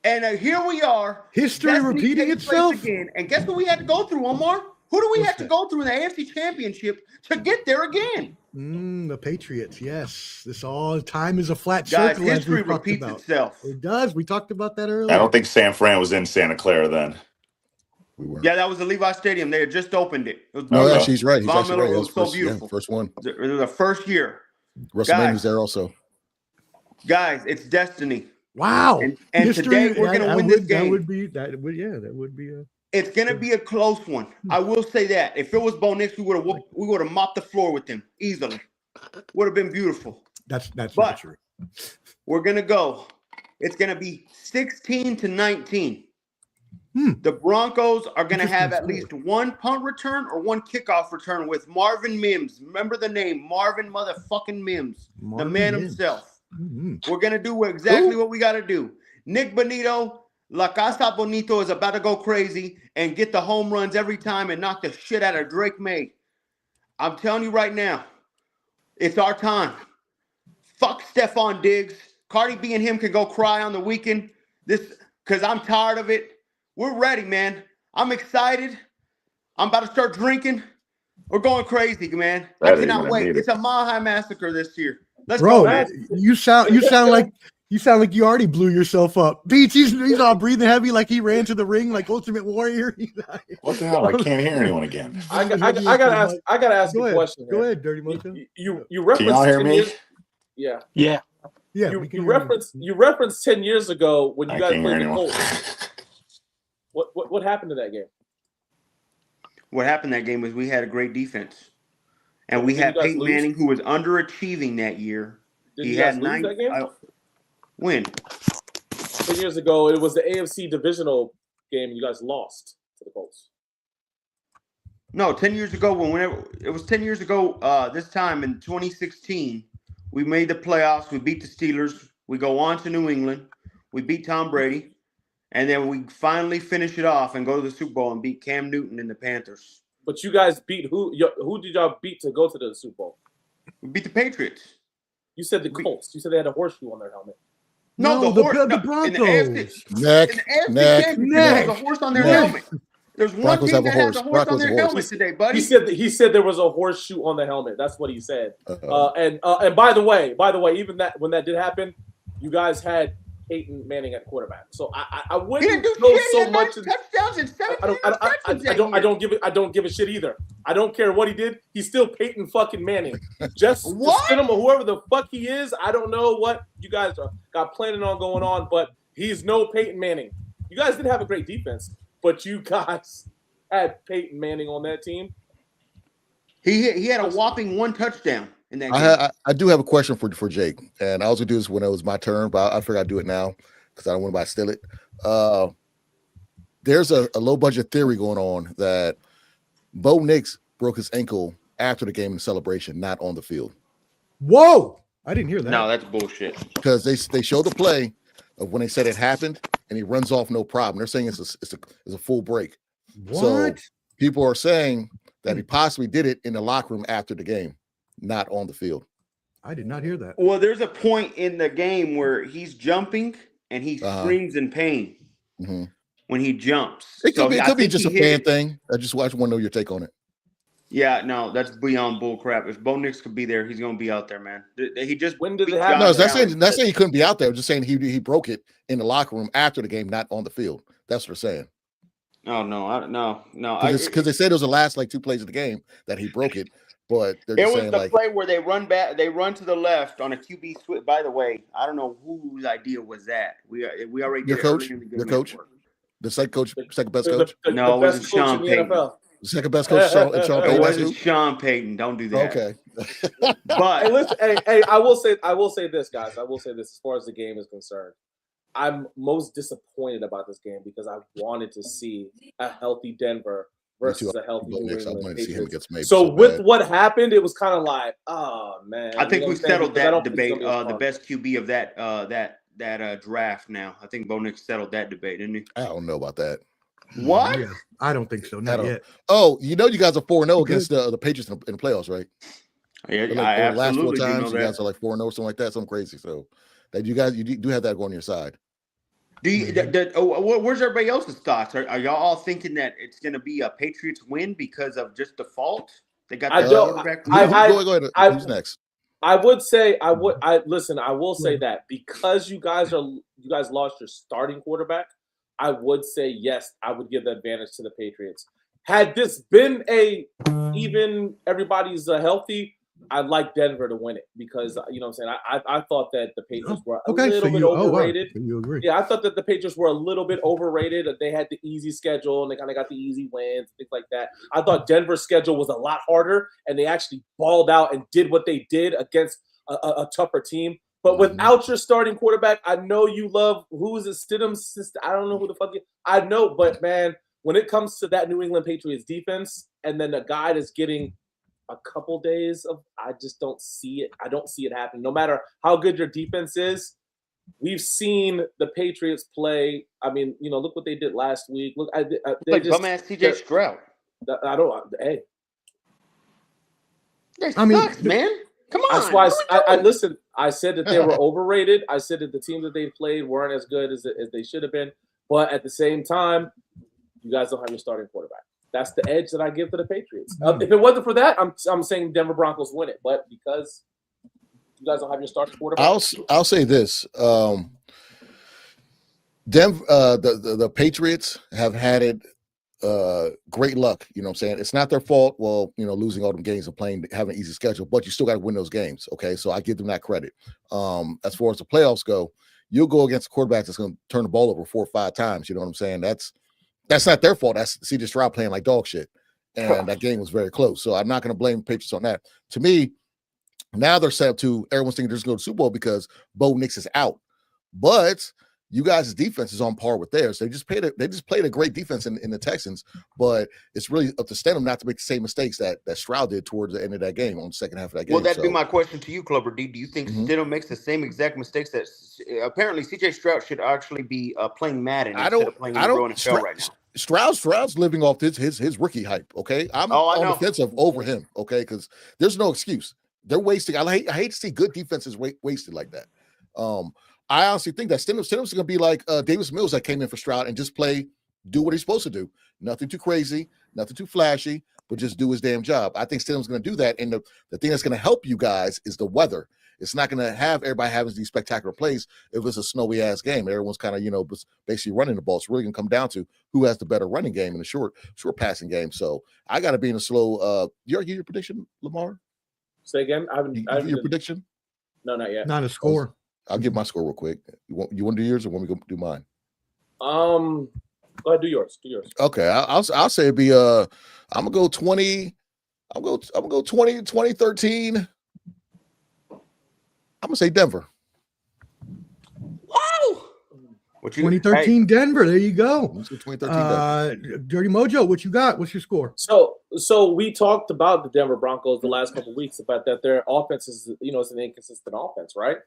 And here we are. History Destiny repeating takes itself. place again. And guess what we had to go through, Omar? Who do we have to go through in the AFC Championship to get there again? The Patriots. Yes. This all time is a flat Guys, circle. history repeats itself. It does. We talked about that earlier. I don't think San Fran was in Santa Clara then. We were. Yeah, that was the Levi Stadium. They had just opened it. It was No, beautiful. actually, he's right. He's Von actually Miller right. It was was so first, beautiful. first one. It was the first year. WrestleMania was there also. Guys, it's destiny. Wow. And today we're going to win this game. That would be a. It's going to be a close one. I will say that. If it was Bo Nix, we would have mopped the floor with him easily. Would have been beautiful. That's not true. We're going to go. It's going to be 16-19. The Broncos are going to have at least one punt return or one kickoff return with Marvin Mims. Remember the name, Marvin motherfucking Mims, the man himself. We're going to do exactly what we got to do. Nick Bonito, La Casa Bonito, is about to go crazy and get the home runs every time and knock the shit out of Drake May. I'm telling you right now, it's our time. Fuck Stephon Diggs. Cardi B and him can go cry on the weekend. Because I'm tired of it. We're ready, man. I'm excited. I'm about to start drinking. We're going crazy, man. I cannot wait. It's a Mile High Massacre this year. Let's go, man. You sound like you already blew yourself up. Beats, he's all breathing heavy like he ran to the ring like Ultimate Warrior. What the hell? I can't hear anyone again. I gotta ask you a question. Go ahead, Dirty Mojo. You referenced. Can y'all hear me? Yeah. Yeah. You referenced 10 years ago when you guys played the Colts. What happened to that game? What happened that game was we had a great defense. And we had Peyton Manning, who was underachieving that year. He had lose that game? When? 10 years ago, it was the AFC divisional game. You guys lost to the Colts. No, 10 years ago, it was 10 years ago this time in 2016, we made the playoffs. We beat the Steelers. We go on to New England. We beat Tom Brady. And then we finally finish it off and go to the Super Bowl and beat Cam Newton and the Panthers. But you guys beat who? Who did y'all beat to go to the Super Bowl? We beat the Patriots. You said the Colts. You said they had a horseshoe on their helmet. No, the Broncos. In the AFC there's a horse on their helmet. There's one Broncos team have that has a horse on their helmet today, buddy. He said there was a horseshoe on the helmet. That's what he said. And by the way, even that when that did happen, you guys had Peyton Manning at quarterback. So I wouldn't go so much. Touchdowns and 17 I don't give a shit either. I don't care what he did. He's still Peyton fucking Manning. Just send him or whoever the fuck he is. I don't know what you guys got planning on going on, but he's no Peyton Manning. You guys didn't have a great defense, but you guys had Peyton Manning on that team. He had a whopping one touchdown. I do have a question for Jake, and I was gonna do this when it was my turn, but I figured I'd do it now because I don't want to steal it. There's a low budget theory going on that Bo Nix broke his ankle after the game in celebration, not on the field. Whoa! I didn't hear that. No, that's bullshit. Because they showed the play of when they said it happened, and he runs off no problem. They're saying it's a full break. What? So people are saying that he possibly did it in the locker room after the game, not on the field. I did not hear that. Well, there's a point in the game where he's jumping and he screams in pain when he jumps. It could be just a fan thing. I just want to know your take on it. Yeah, no, that's beyond bull crap. If Bo Nix could be there, he's going to be out there, man. He just when did it happen? No, that's saying he couldn't be out there. I'm just saying he broke it in the locker room after the game, not on the field. That's what they're saying. Oh no. Because they said it was the last like 2 plays of the game that he broke it, but they're It just was saying the like play where they run back, they run to the left on a QB switch. By the way, I don't know whose idea was that. We already your did coach, it early in the your game. coach, the second best coach, No, it wasn't best coach Sean in the Payton. NFL. the second best coach, Sean It Payton. That's wasn't who? Sean Payton. Don't do that. Okay. But Hey, listen. Hey, I will say this, guys. I will say this as far as the game is concerned. I'm most disappointed about this game because I wanted to see a healthy Denver versus a healthy New England Patriots. So with what happened, it was kind of like, oh man. I think we settled that debate. The best QB of that draft. Now, I think Bo Nix settled that debate, didn't he? I don't know about that. What? Yeah, I don't think so. Not yet. Oh, you guys are 4-0 against the Patriots in the playoffs, right? Yeah, Like, I the last 4 absolutely do know times, you that. guys are like 4-0, something like that, something crazy. So that you do have that going on your side. Where's everybody else's thoughts? Are y'all all thinking that it's going to be a Patriots win because of just default? They got the quarterback. Go ahead. Who's next? I would say I will say that because you guys lost your starting quarterback, I would say yes, I would give the advantage to the Patriots. Had this been even everybody's healthy, I'd like Denver to win it because you know what I'm saying. I thought that the Patriots were a little bit overrated. Oh, wow. You agree? Yeah, I thought that the Patriots were a little bit overrated. They had the easy schedule and they kind of got the easy wins, things like that. I thought Denver's schedule was a lot harder, and they actually balled out and did what they did against a tougher team. But without your starting quarterback, I know you love who is it, Stidham's sister? I don't know who the fuck. I know, but man, when it comes to that New England Patriots defense, and then the guy that's getting a couple days of, I just don't see it. I don't see it happening. No matter how good your defense is, we've seen the Patriots play. I mean, look what they did last week. Look, they like just dumbass CJ Stroud. I don't. Hey, That sucks, man. Come on. That's why I listen. I said that they were overrated. I said that the teams that they played weren't as good as they should have been. But at the same time, you guys don't have your starting quarterback. That's the edge that I give to the Patriots. If it wasn't for that, I'm saying Denver Broncos win it. But because you guys don't have your starting quarterback, I'll say this: the Patriots have had it great luck. You know what I'm saying? It's not their fault. Well, losing all them games and having an easy schedule, but you still got to win those games. Okay, so I give them that credit. As far as the playoffs go, you'll go against a quarterback that's going to turn the ball over 4 or 5 times. You know what I'm saying? That's not their fault. That's CJ Stroud playing like dog shit. And that game was very close. So I'm not going to blame the Patriots on that. To me, now they're set up to everyone's thinking they're just going to the Super Bowl because Bo Nix is out. But you guys' defense is on par with theirs. They just played a great defense in the Texans, but it's really up to Stidham not to make the same mistakes that Stroud did towards the end of that game on the second half of that game. Well, that'd be my question to you, Clubber D. Do you think Stidham makes the same exact mistakes that apparently CJ Stroud should actually be playing Madden instead of playing in the NFL right now? Stroud's living off his rookie hype. Okay, I'm on the fence over him. Okay, because there's no excuse. They're wasting. I hate to see good defenses wasted like that. I honestly think that Stidham's going to be like Davis Mills that came in for Stroud and just do what he's supposed to do. Nothing too crazy, nothing too flashy, but just do his damn job. I think Stidham's going to do that. And the thing that's going to help you guys is the weather. It's not going to have everybody having these spectacular plays if it's a snowy ass game. Everyone's kind of, basically running the ball. It's really going to come down to who has the better running game and the short passing game. So I got to be in a slow. You already give your prediction, Lamar? Say again. I haven't your prediction? No, not yet. Not a score. I'll give my score real quick. You want to do yours or want me to do mine? Go ahead, do yours. Okay, I'll say it'd be I'm gonna go 20. I'm gonna go 2013. I'm gonna say Denver. Wow. 2013 Denver. There you go. 2013 Denver. Dirty Mojo, what you got? What's your score? So we talked about the Denver Broncos the last couple of weeks about that their offense is it's an inconsistent offense, right?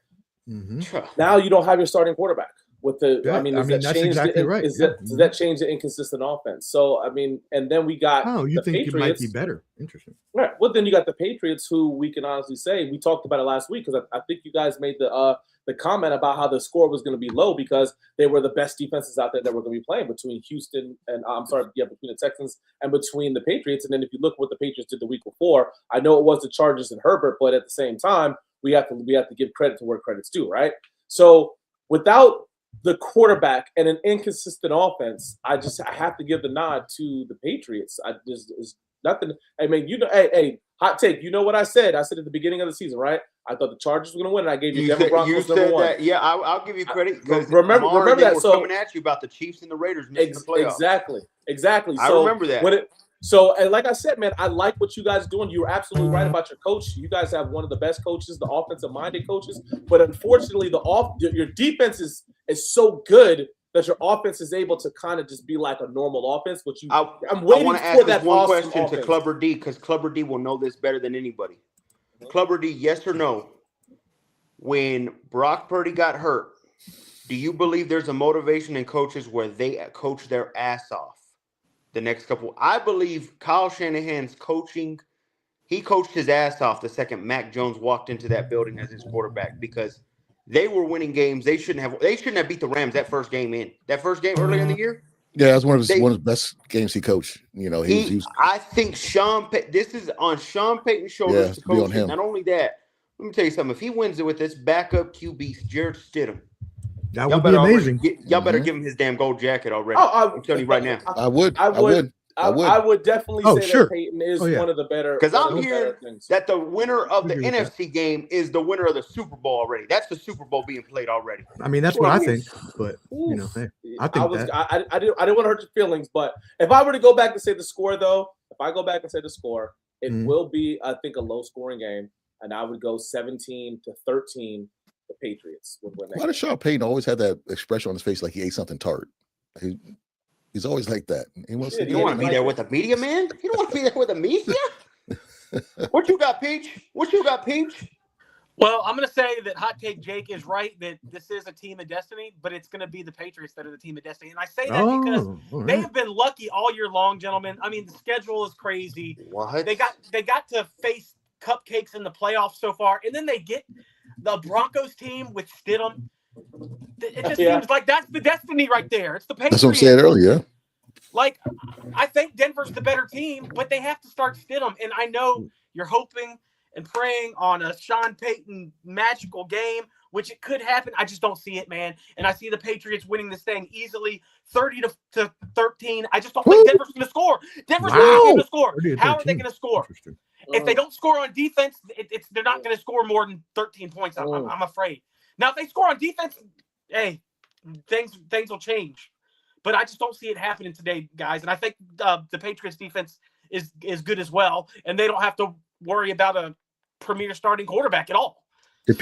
Mm-hmm. Now you don't have your starting quarterback with the. Yeah, that's exactly right. Does that change the inconsistent offense? So and then we got. Oh, you think Patriots. It might be better? Interesting. Right. Well, then you got the Patriots, who we can honestly say we talked about it last week because I think you guys made the comment about how the score was going to be low because they were the best defenses out there that were going to be playing between Houston and between the Texans and between the Patriots. And then if you look at what the Patriots did the week before, I know it was the Chargers and Herbert, but at the same time, we have to give credit to where credit's due, right? So without the quarterback and an inconsistent offense, I have to give the nod to the Patriots. Is nothing. I mean, hey, hot take. You know what I said? I said at the beginning of the season, right? I thought the Chargers were going to win, and I gave you Denver Broncos number one. That, yeah, I'll give you credit because remember that. Were coming at you about the Chiefs and the Raiders missing the playoffs. Exactly. I remember that. And like I said, man, I like what you guys are doing. You're absolutely right about your coach. You guys have one of the best coaches, the offensive-minded coaches. But unfortunately, your defense is so good that your offense is able to kind of just be like a normal offense. Which I'm waiting for ask that one question offense. to Clubber D because Clubber D will know this better than anybody. Clubber D, yes or no? When Brock Purdy got hurt, do you believe there's a motivation in coaches where they coach their ass off the next couple? I believe Kyle Shanahan's coaching, he coached his ass off the second Mac Jones walked into that building as his quarterback because they were winning games. They shouldn't have beat the Rams that first game earlier in the year. Yeah, it was one of his best games he coached. You know, I think this is on Sean Payton's shoulders to coach him. Not only that, let me tell you something. If he wins it with this backup QB, Jared Stidham, that would be amazing. Y'all better give him his damn gold jacket already. I'm telling you right now. I would definitely say that Peyton is one of the better. Because I'm hearing that the winner of the NFC game is the winner of the Super Bowl already. That's the Super Bowl being played already. I mean, that's what I think. But hey, I think I didn't want to hurt your feelings. But if I were to go back and say the score, though, it will be, I think, a low-scoring game, and I would go 17-13. The Patriots would win. Why does Sean Payton always have that expression on his face like he ate something tart? He's always like that. You don't want to be there with the media, man. You don't want to be there with the media. What you got, Peach? Well, I'm going to say that Hot Take Jake is right that this is a team of destiny, but it's going to be the Patriots that are the team of destiny. And I say that because they have been lucky all year long, gentlemen. I mean, the schedule is crazy. What? They got to face cupcakes in the playoffs so far, and then they get the Broncos team with Stidham. It just seems like that's the destiny right there. It's the Patriots. That's what I'm saying earlier. Like, I think Denver's the better team, but they have to start Stidham. And I know you're hoping and praying on a Sean Payton magical game, which it could happen. I just don't see it, man. And I see the Patriots winning this thing easily, 30-13. I just don't think Denver's going to score. Denver's not going to score. How are they going to score? If they don't score on defense, they're not going to score more than 13 points. I'm afraid. Now, if they score on defense, hey, things will change. But I just don't see it happening today, guys. And I think the Patriots defense is good as well, and they don't have to worry about a premier starting quarterback at all. Hey,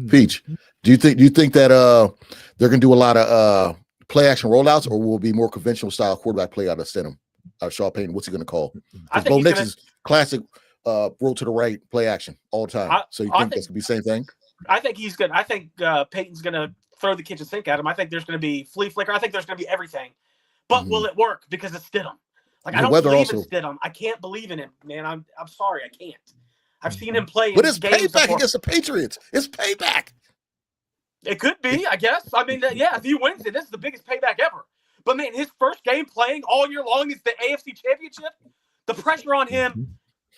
Peach, do you think that they're going to do a lot of play action rollouts, or will it be more conventional style quarterback play out of Stidham, out of Sean Payton? What's he going to call? Bo Nix is classic roll to the right play action all the time. So you think that's going to be the same thing? I think he's good. I think Peyton's going to throw the kitchen sink at him. I think there's going to be flea flicker. I think there's going to be everything. But will it work? Because it's Stidham. Like, I don't believe in Stidham. I can't believe in him, man. I'm sorry, I can't. I've seen him play. But it's payback against the Patriots. It's payback. It could be, I guess. I mean, if he wins it, this is the biggest payback ever. But man, his first game playing all year long is the AFC Championship. The pressure on him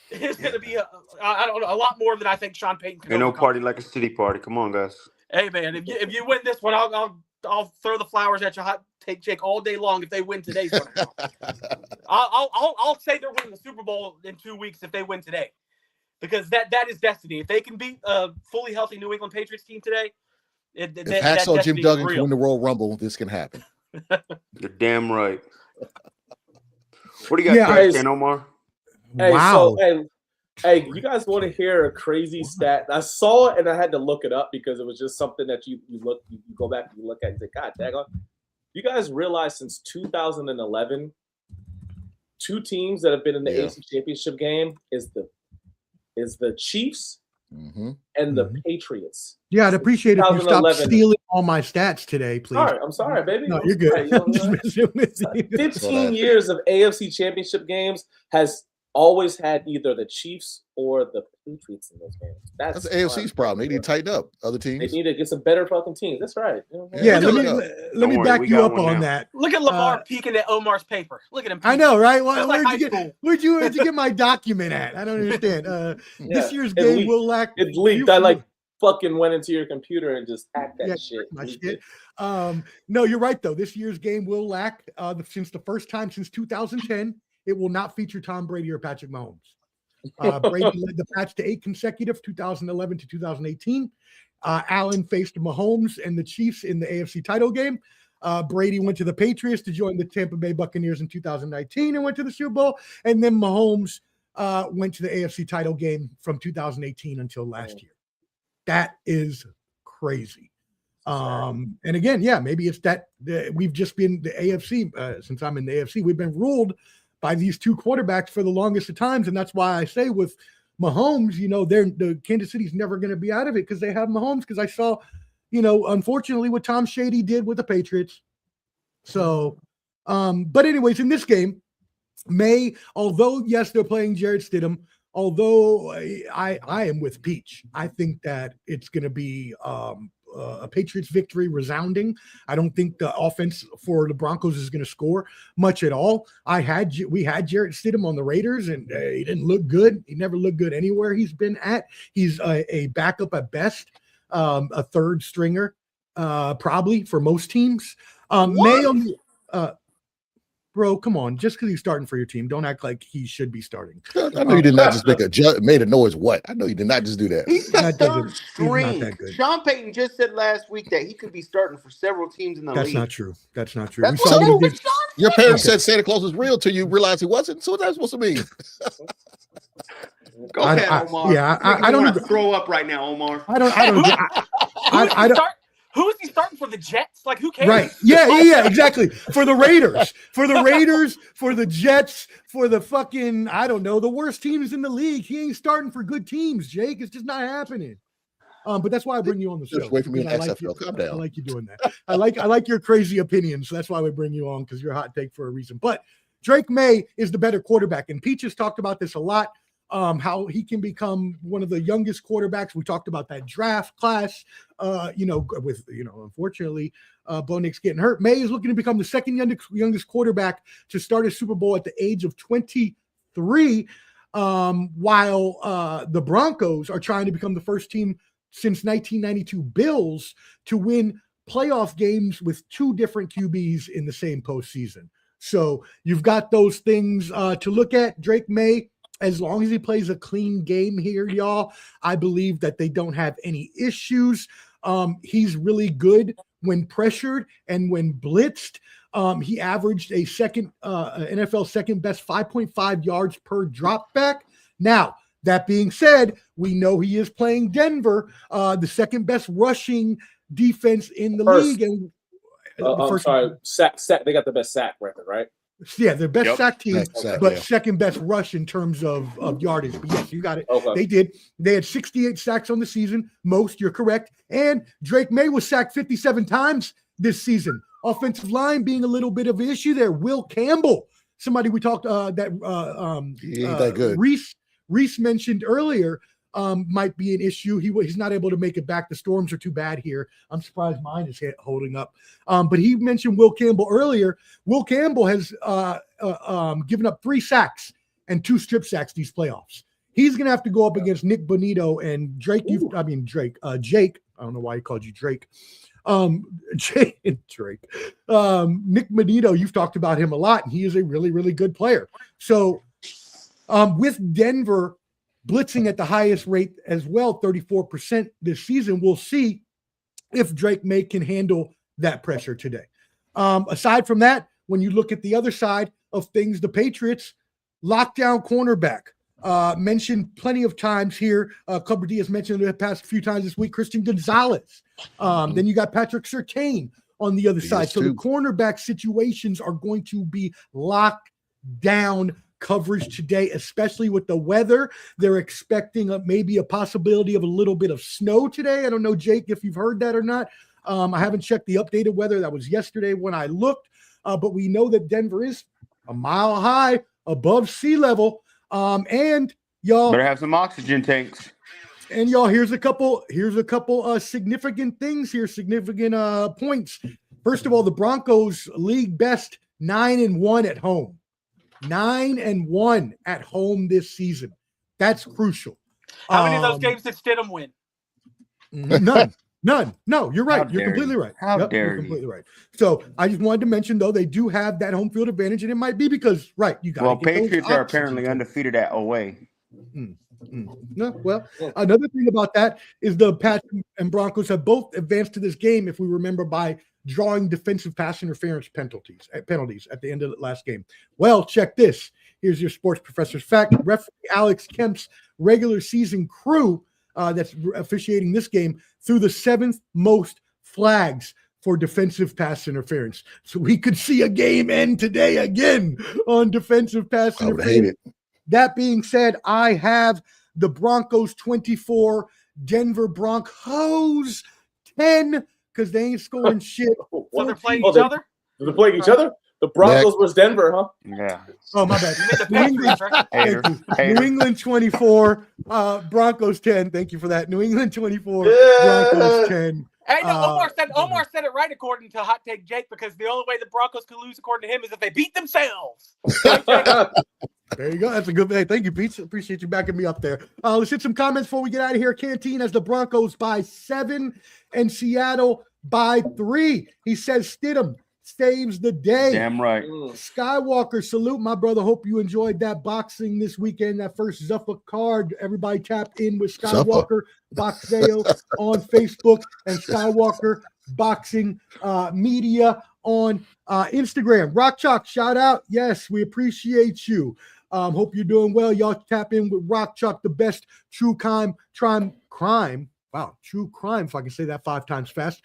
is going to be a lot more than I think Sean Payton can. Ain't no party like a city party. Come on, guys. Hey man, if you win this one, I'll throw the flowers at you, Hot Take Jake, all day long. If they win today's one, I'll say they're winning the Super Bowl in 2 weeks if they win today, because that is destiny. If they can beat a fully healthy New England Patriots team today, if Hacksaw Jim Duggan can win the Royal Rumble, this can happen. You're damn right. What do you got, Dan Omar? Hey, wow. Hey, you guys want to hear a crazy stat? I saw it and I had to look it up because it was just something that you go back and you look at and say, God, daggone. You guys realize since 2011, two teams that have been in the AFC Championship game is the Chiefs and the Patriots. Yeah, I'd appreciate it if you stopped stealing all my stats today, please. I'm sorry, baby. No, you're good. Right, 15 years of AFC Championship games has always had either the Chiefs or the Patriots in those games. That's the AFC's problem. They need to tighten up. Other teams. They need to get some better fucking teams. That's right. Yeah, let me back you up on that. Look at Lamar peeking at Omar's paper. Look at him. I know, right? Where'd you get my document at? I don't understand. This year's game will lack. It leaked. I fucking went into your computer and just hacked that shit. My shit. No, you're right though. This year's game will lack since the first time since 2010. It will not feature Tom Brady or Patrick Mahomes. Brady led the Pats to 8 consecutive 2011 to 2018. Allen faced Mahomes and the Chiefs in the AFC title game. Brady went to the Patriots to join the Tampa Bay Buccaneers in 2019 and went to the Super Bowl. And then Mahomes went to the AFC title game from 2018 until last year. That is crazy. And again, maybe it's that we've just been the AFC since I'm in the AFC. We've been ruled by these two quarterbacks for the longest of times, and that's why I say with Mahomes, the Kansas City's never going to be out of it because they have Mahomes. Because I saw, unfortunately, what Tom Shady did with the Patriots. So, but anyways, in this game, although yes, they're playing Jarrett Stidham. Although I am with Peach, I think that it's going to be a Patriots victory, resounding. I don't think the offense for the Broncos is going to score much at all. We had Jarrett Stidham on the Raiders, and he didn't look good. He never looked good anywhere he's been at. He's a backup at best, a third stringer, probably for most teams. Bro, come on. Just because he's starting for your team, don't act like he should be starting. I know you did not just made a noise. What? I know you did not just do that. He's the third string. Sean Payton just said last week that he could be starting for several teams in the league. That's not true. That's not true. That's what he did. Your parents said Santa Claus was real till you realized he wasn't. So what's that supposed to mean? Go ahead, Omar. I don't want to throw up right now, Omar. Who is he starting for the Jets? Like, who cares? Right. Yeah, exactly. For the Raiders, for the Jets, for the fucking, I don't know, the worst teams in the league. He ain't starting for good teams, Jake. It's just not happening. But that's why I bring you on the show. Just wait for me in XFL. Calm down. I like you doing that. I like your crazy opinions. So that's why we bring you on, because you're a hot take for a reason. But Drake May is the better quarterback. And Peach has talked about this a lot. How he can become one of the youngest quarterbacks. We talked about that draft class, unfortunately, Bo Nix getting hurt. May is looking to become the second youngest quarterback to start a Super Bowl at the age of 23, while the Broncos are trying to become the first team since 1992 Bills to win playoff games with two different QBs in the same postseason. So you've got those things to look at. Drake May, as long as he plays a clean game here, y'all, I believe that they don't have any issues. He's really good when pressured and when blitzed. He averaged a NFL second best 5.5 yards per drop back. Now, that being said, we know he is playing Denver, the second best rushing defense in the league. And sack. They got the best sack record, right? Yeah, their best sack team, second best rush in terms of yardage. But yes, you got it. Okay. They did. They had 68 sacks on the season. Most, you're correct. And Drake May was sacked 57 times this season. Offensive line being a little bit of an issue there. Will Campbell, somebody we talked he ain't that good. Reese mentioned earlier, might be an issue. He's not able to make it back. The storms are too bad here. I'm surprised mine is holding up. But he mentioned Will Campbell earlier. Will Campbell has given up 3 sacks and 2 strip sacks these playoffs. He's going to have to go up against Nick Bonito and Drake. Jake. I don't know why he called you Drake. Jake and Drake. Nick Bonito, you've talked about him a lot, and he is a really, really good player. So with Denver blitzing at the highest rate as well, 34% this season, we'll see if Drake May can handle that pressure today. Aside from that, when you look at the other side of things, the Patriots, lockdown cornerback, mentioned plenty of times here. Clubber D has mentioned the past few times this week, Christian Gonzalez. Then you got Patrick Surtain on the other side. So the cornerback situations are going to be locked down coverage today, especially with the weather. They're expecting maybe a possibility of a little bit of snow today. I don't know, Jake, if you've heard that or not. I haven't checked the updated weather. That was yesterday when I looked, but we know that Denver is a mile high above sea level. And y'all better have some oxygen tanks. And y'all, here's a couple significant things here, significant points. First of all, the Broncos league best 9-1 at home. 9-1 at home this season. That's crucial. How many of those games did Stidham win? None. No, you're right. How You're dare completely you. right. How You're dare you. completely right. So I just wanted to mention, though, they do have that home field advantage, and it might be because, right, you got to Well, get those Patriots are oxygen apparently tanks. undefeated at away. No, well, another thing about that is the Pats and Broncos have both advanced to this game, if we remember, by drawing defensive pass interference penalties at the end of the last game. Well, check this. Here's your sports professor's fact. Referee Alex Kemp's regular season crew that's officiating this game threw the 7th most flags for defensive pass interference. So we could see a game end today again on defensive pass I would interference. hate it. That being said, I have the Broncos 24, Denver Broncos 10, because they ain't scoring shit. So they're playing Oh, each other? They're playing each other? The Broncos versus Denver, huh? Yeah. Oh, my bad. You mean the New England, Patriots, right? Hater. thank you. Hater. New England 24, Broncos 10. Thank you for that. New England 24, Yeah. Broncos 10. Hey, no, Omar said it right according to Hot Take Jake, because the only way the Broncos can lose, according to him, is if they beat themselves. There you go. That's a good thing. Thank you, Pete. Appreciate you backing me up there. Let's hit some comments before we get out of here. Canteen has the Broncos by 7 and Seattle by 3. He says Stidham saves the day. Damn right. Skywalker, salute, my brother. Hope you enjoyed that boxing this weekend. That first Zuffa card. Everybody tap in with Skywalker Boxeo on Facebook and Skywalker Boxing Media on Instagram. Rock Chalk, shout out. Yes, we appreciate you. Hope you're doing well. Y'all tap in with Rock Chalk, the best true crime. Wow, true crime, if I can say that 5 times fast.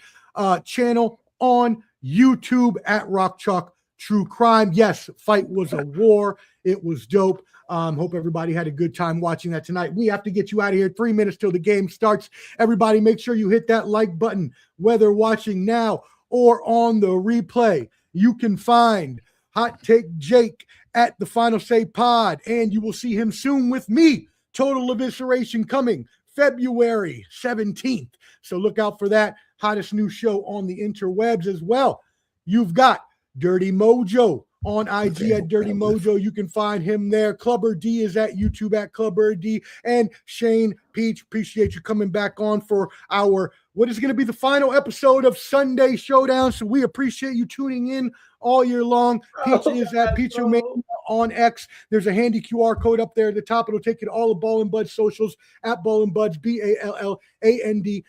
Channel on YouTube at Rock Chalk True Crime. Yes, fight was a war. It was dope. Hope everybody had a good time watching that tonight. We have to get you out of here. 3 minutes till the game starts. Everybody, make sure you hit that like button, whether watching now or on the replay. You can find Hot Take Jake at the Final Say Pod, and you will see him soon with me. Total Evisceration coming February 17th. So look out for that. Hottest new show on the interwebs as well. You've got Dirty Mojo on IG at Dirty Mojo. You can find him there. Clubber D is at YouTube at Clubber D. And Shane Peach, appreciate you coming back on for our, what is going to be the final episode of Sunday Showdown. So we appreciate you tuning in all year long. Peach is at Pizza Mania on X. There's a handy QR code up there at the top. It'll take you to all of Ball and Buds socials at Ball and Buds, BALLANDBUDS.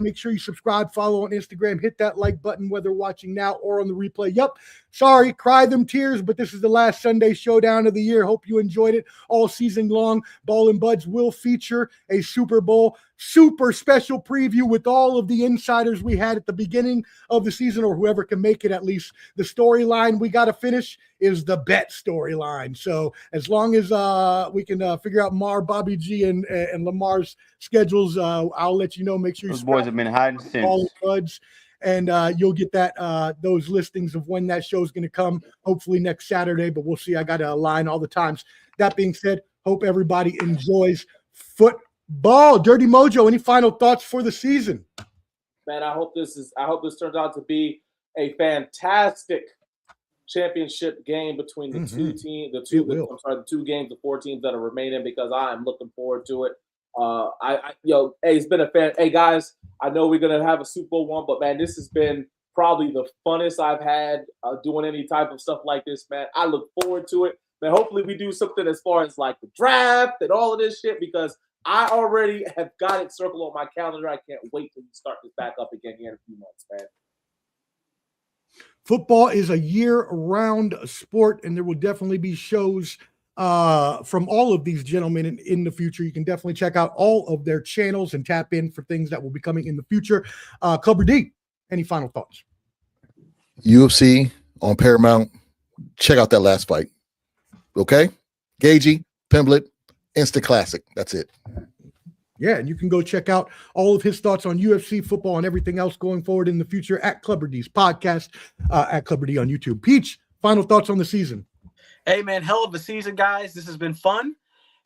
Make sure you subscribe, follow on Instagram, hit that like button, whether watching now or on the replay. Yup. Sorry, cry them tears, but this is the last Sunday Showdown of the year. Hope you enjoyed it all season long. Ball and Buds will feature a Super Bowl super special preview with all of the insiders we had at the beginning of the season, or whoever can make it at least. The storyline we got to finish is the bet storyline. So as long as we can figure out Bobby G and Lamar's schedules, I'll let you know. Make sure you Those boys have been hiding since. Ball and Buds, and you'll get that those listings of when that show is going to come, hopefully next Saturday, but we'll see. I got to align all the times. That being said, hope everybody enjoys football. Dirty Mojo, any final thoughts for the season? Man, I hope this turns out to be a fantastic championship game between the two teams, the two games, the 4 teams that are remaining, because I am looking forward to it. It's been a fan. Hey guys, I know we're gonna have a Super Bowl one, but man, this has been probably the funnest I've had doing any type of stuff like this, man. I look forward to it. Man, hopefully we do something as far as like the draft and all of this shit, because I already have got it circled on my calendar. I can't wait to start this back up again here in a few months, man. Football is a year-round sport, and there will definitely be shows from all of these gentlemen in the future. You can definitely check out all of their channels and tap in for things that will be coming in the future. Clubber D, any final thoughts? UFC on Paramount. Check out that last fight. Okay? Gagey, Pimblett, Insta Classic. That's it. Yeah, and you can go check out all of his thoughts on UFC, football, and everything else going forward in the future at Clubber D's podcast, at Clubber D on YouTube. Peach, final thoughts on the season? Hey, man, hell of a season, guys. This has been fun.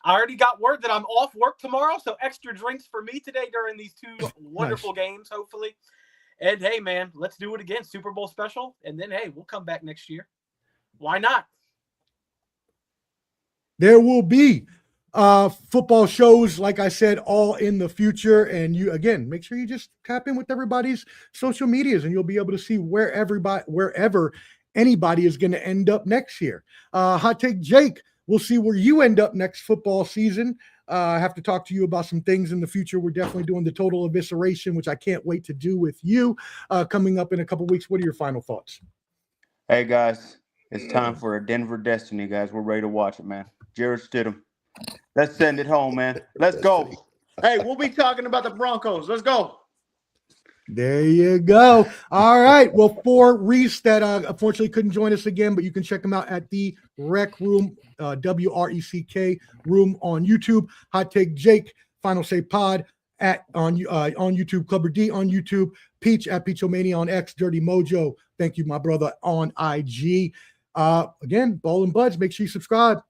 I already got word that I'm off work tomorrow, so extra drinks for me today during these 2 wonderful games, hopefully. And, hey, man, let's do it again, Super Bowl special, and then, hey, we'll come back next year. Why not? There will be football shows, like I said, all in the future. And you, again, make sure you just tap in with everybody's social medias and you'll be able to see wherever anybody is going to end up next year. Hot Take Jake, we'll see where you end up next football season. I have to talk to you about some things in the future. We're definitely doing the total evisceration, which I can't wait to do with you coming up in a couple weeks. What are your final thoughts? Hey, guys, it's time for a Denver Destiny, guys. We're ready to watch it, man. Jared Stidham. Let's send it home, man. Let's go. Hey, we'll be talking about the Broncos. Let's go. There you go. All right. Well, for Reese that unfortunately couldn't join us again, but you can check him out at the Rec Room, WRECK Room on YouTube. Hot Take Jake, Final Say Pod on YouTube. Clubber D on YouTube. Peach at Peachomania on X. Dirty Mojo. Thank you, my brother, on IG. Again, Ball and Buds. Make sure you subscribe,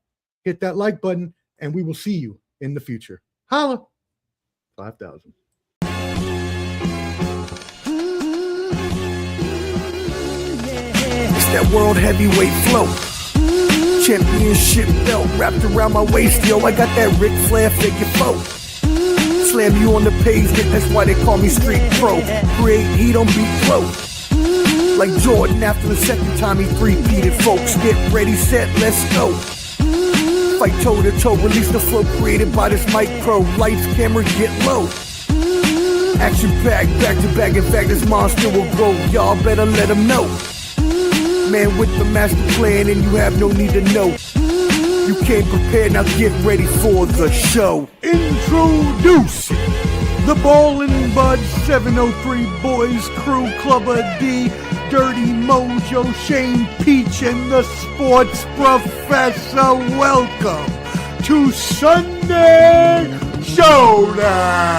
hit that like button, and we will see you in the future. Holla. 5,000. It's that world heavyweight flow. Championship belt wrapped around my waist, yo. I got that Ric Flair figure four. Slam you on the pavement, that's why they call me Street Pro. Create heat on beat flow. Like Jordan after the second time he three-peated, folks. Get ready, set, let's go. Fight toe to toe, release the flow created by this mic pro. Lights, camera, get low. Action packed, back to back. In fact, this monster will go. Y'all better let him know. Man with the master plan, and you have no need to know. You came prepared, now get ready for the show. Introducing the Ball and Bud 703 Boys Crew, Clubber D, Dirty Mojo, Shane Peach, and the Sports Professor. Welcome to Sunday Showdown.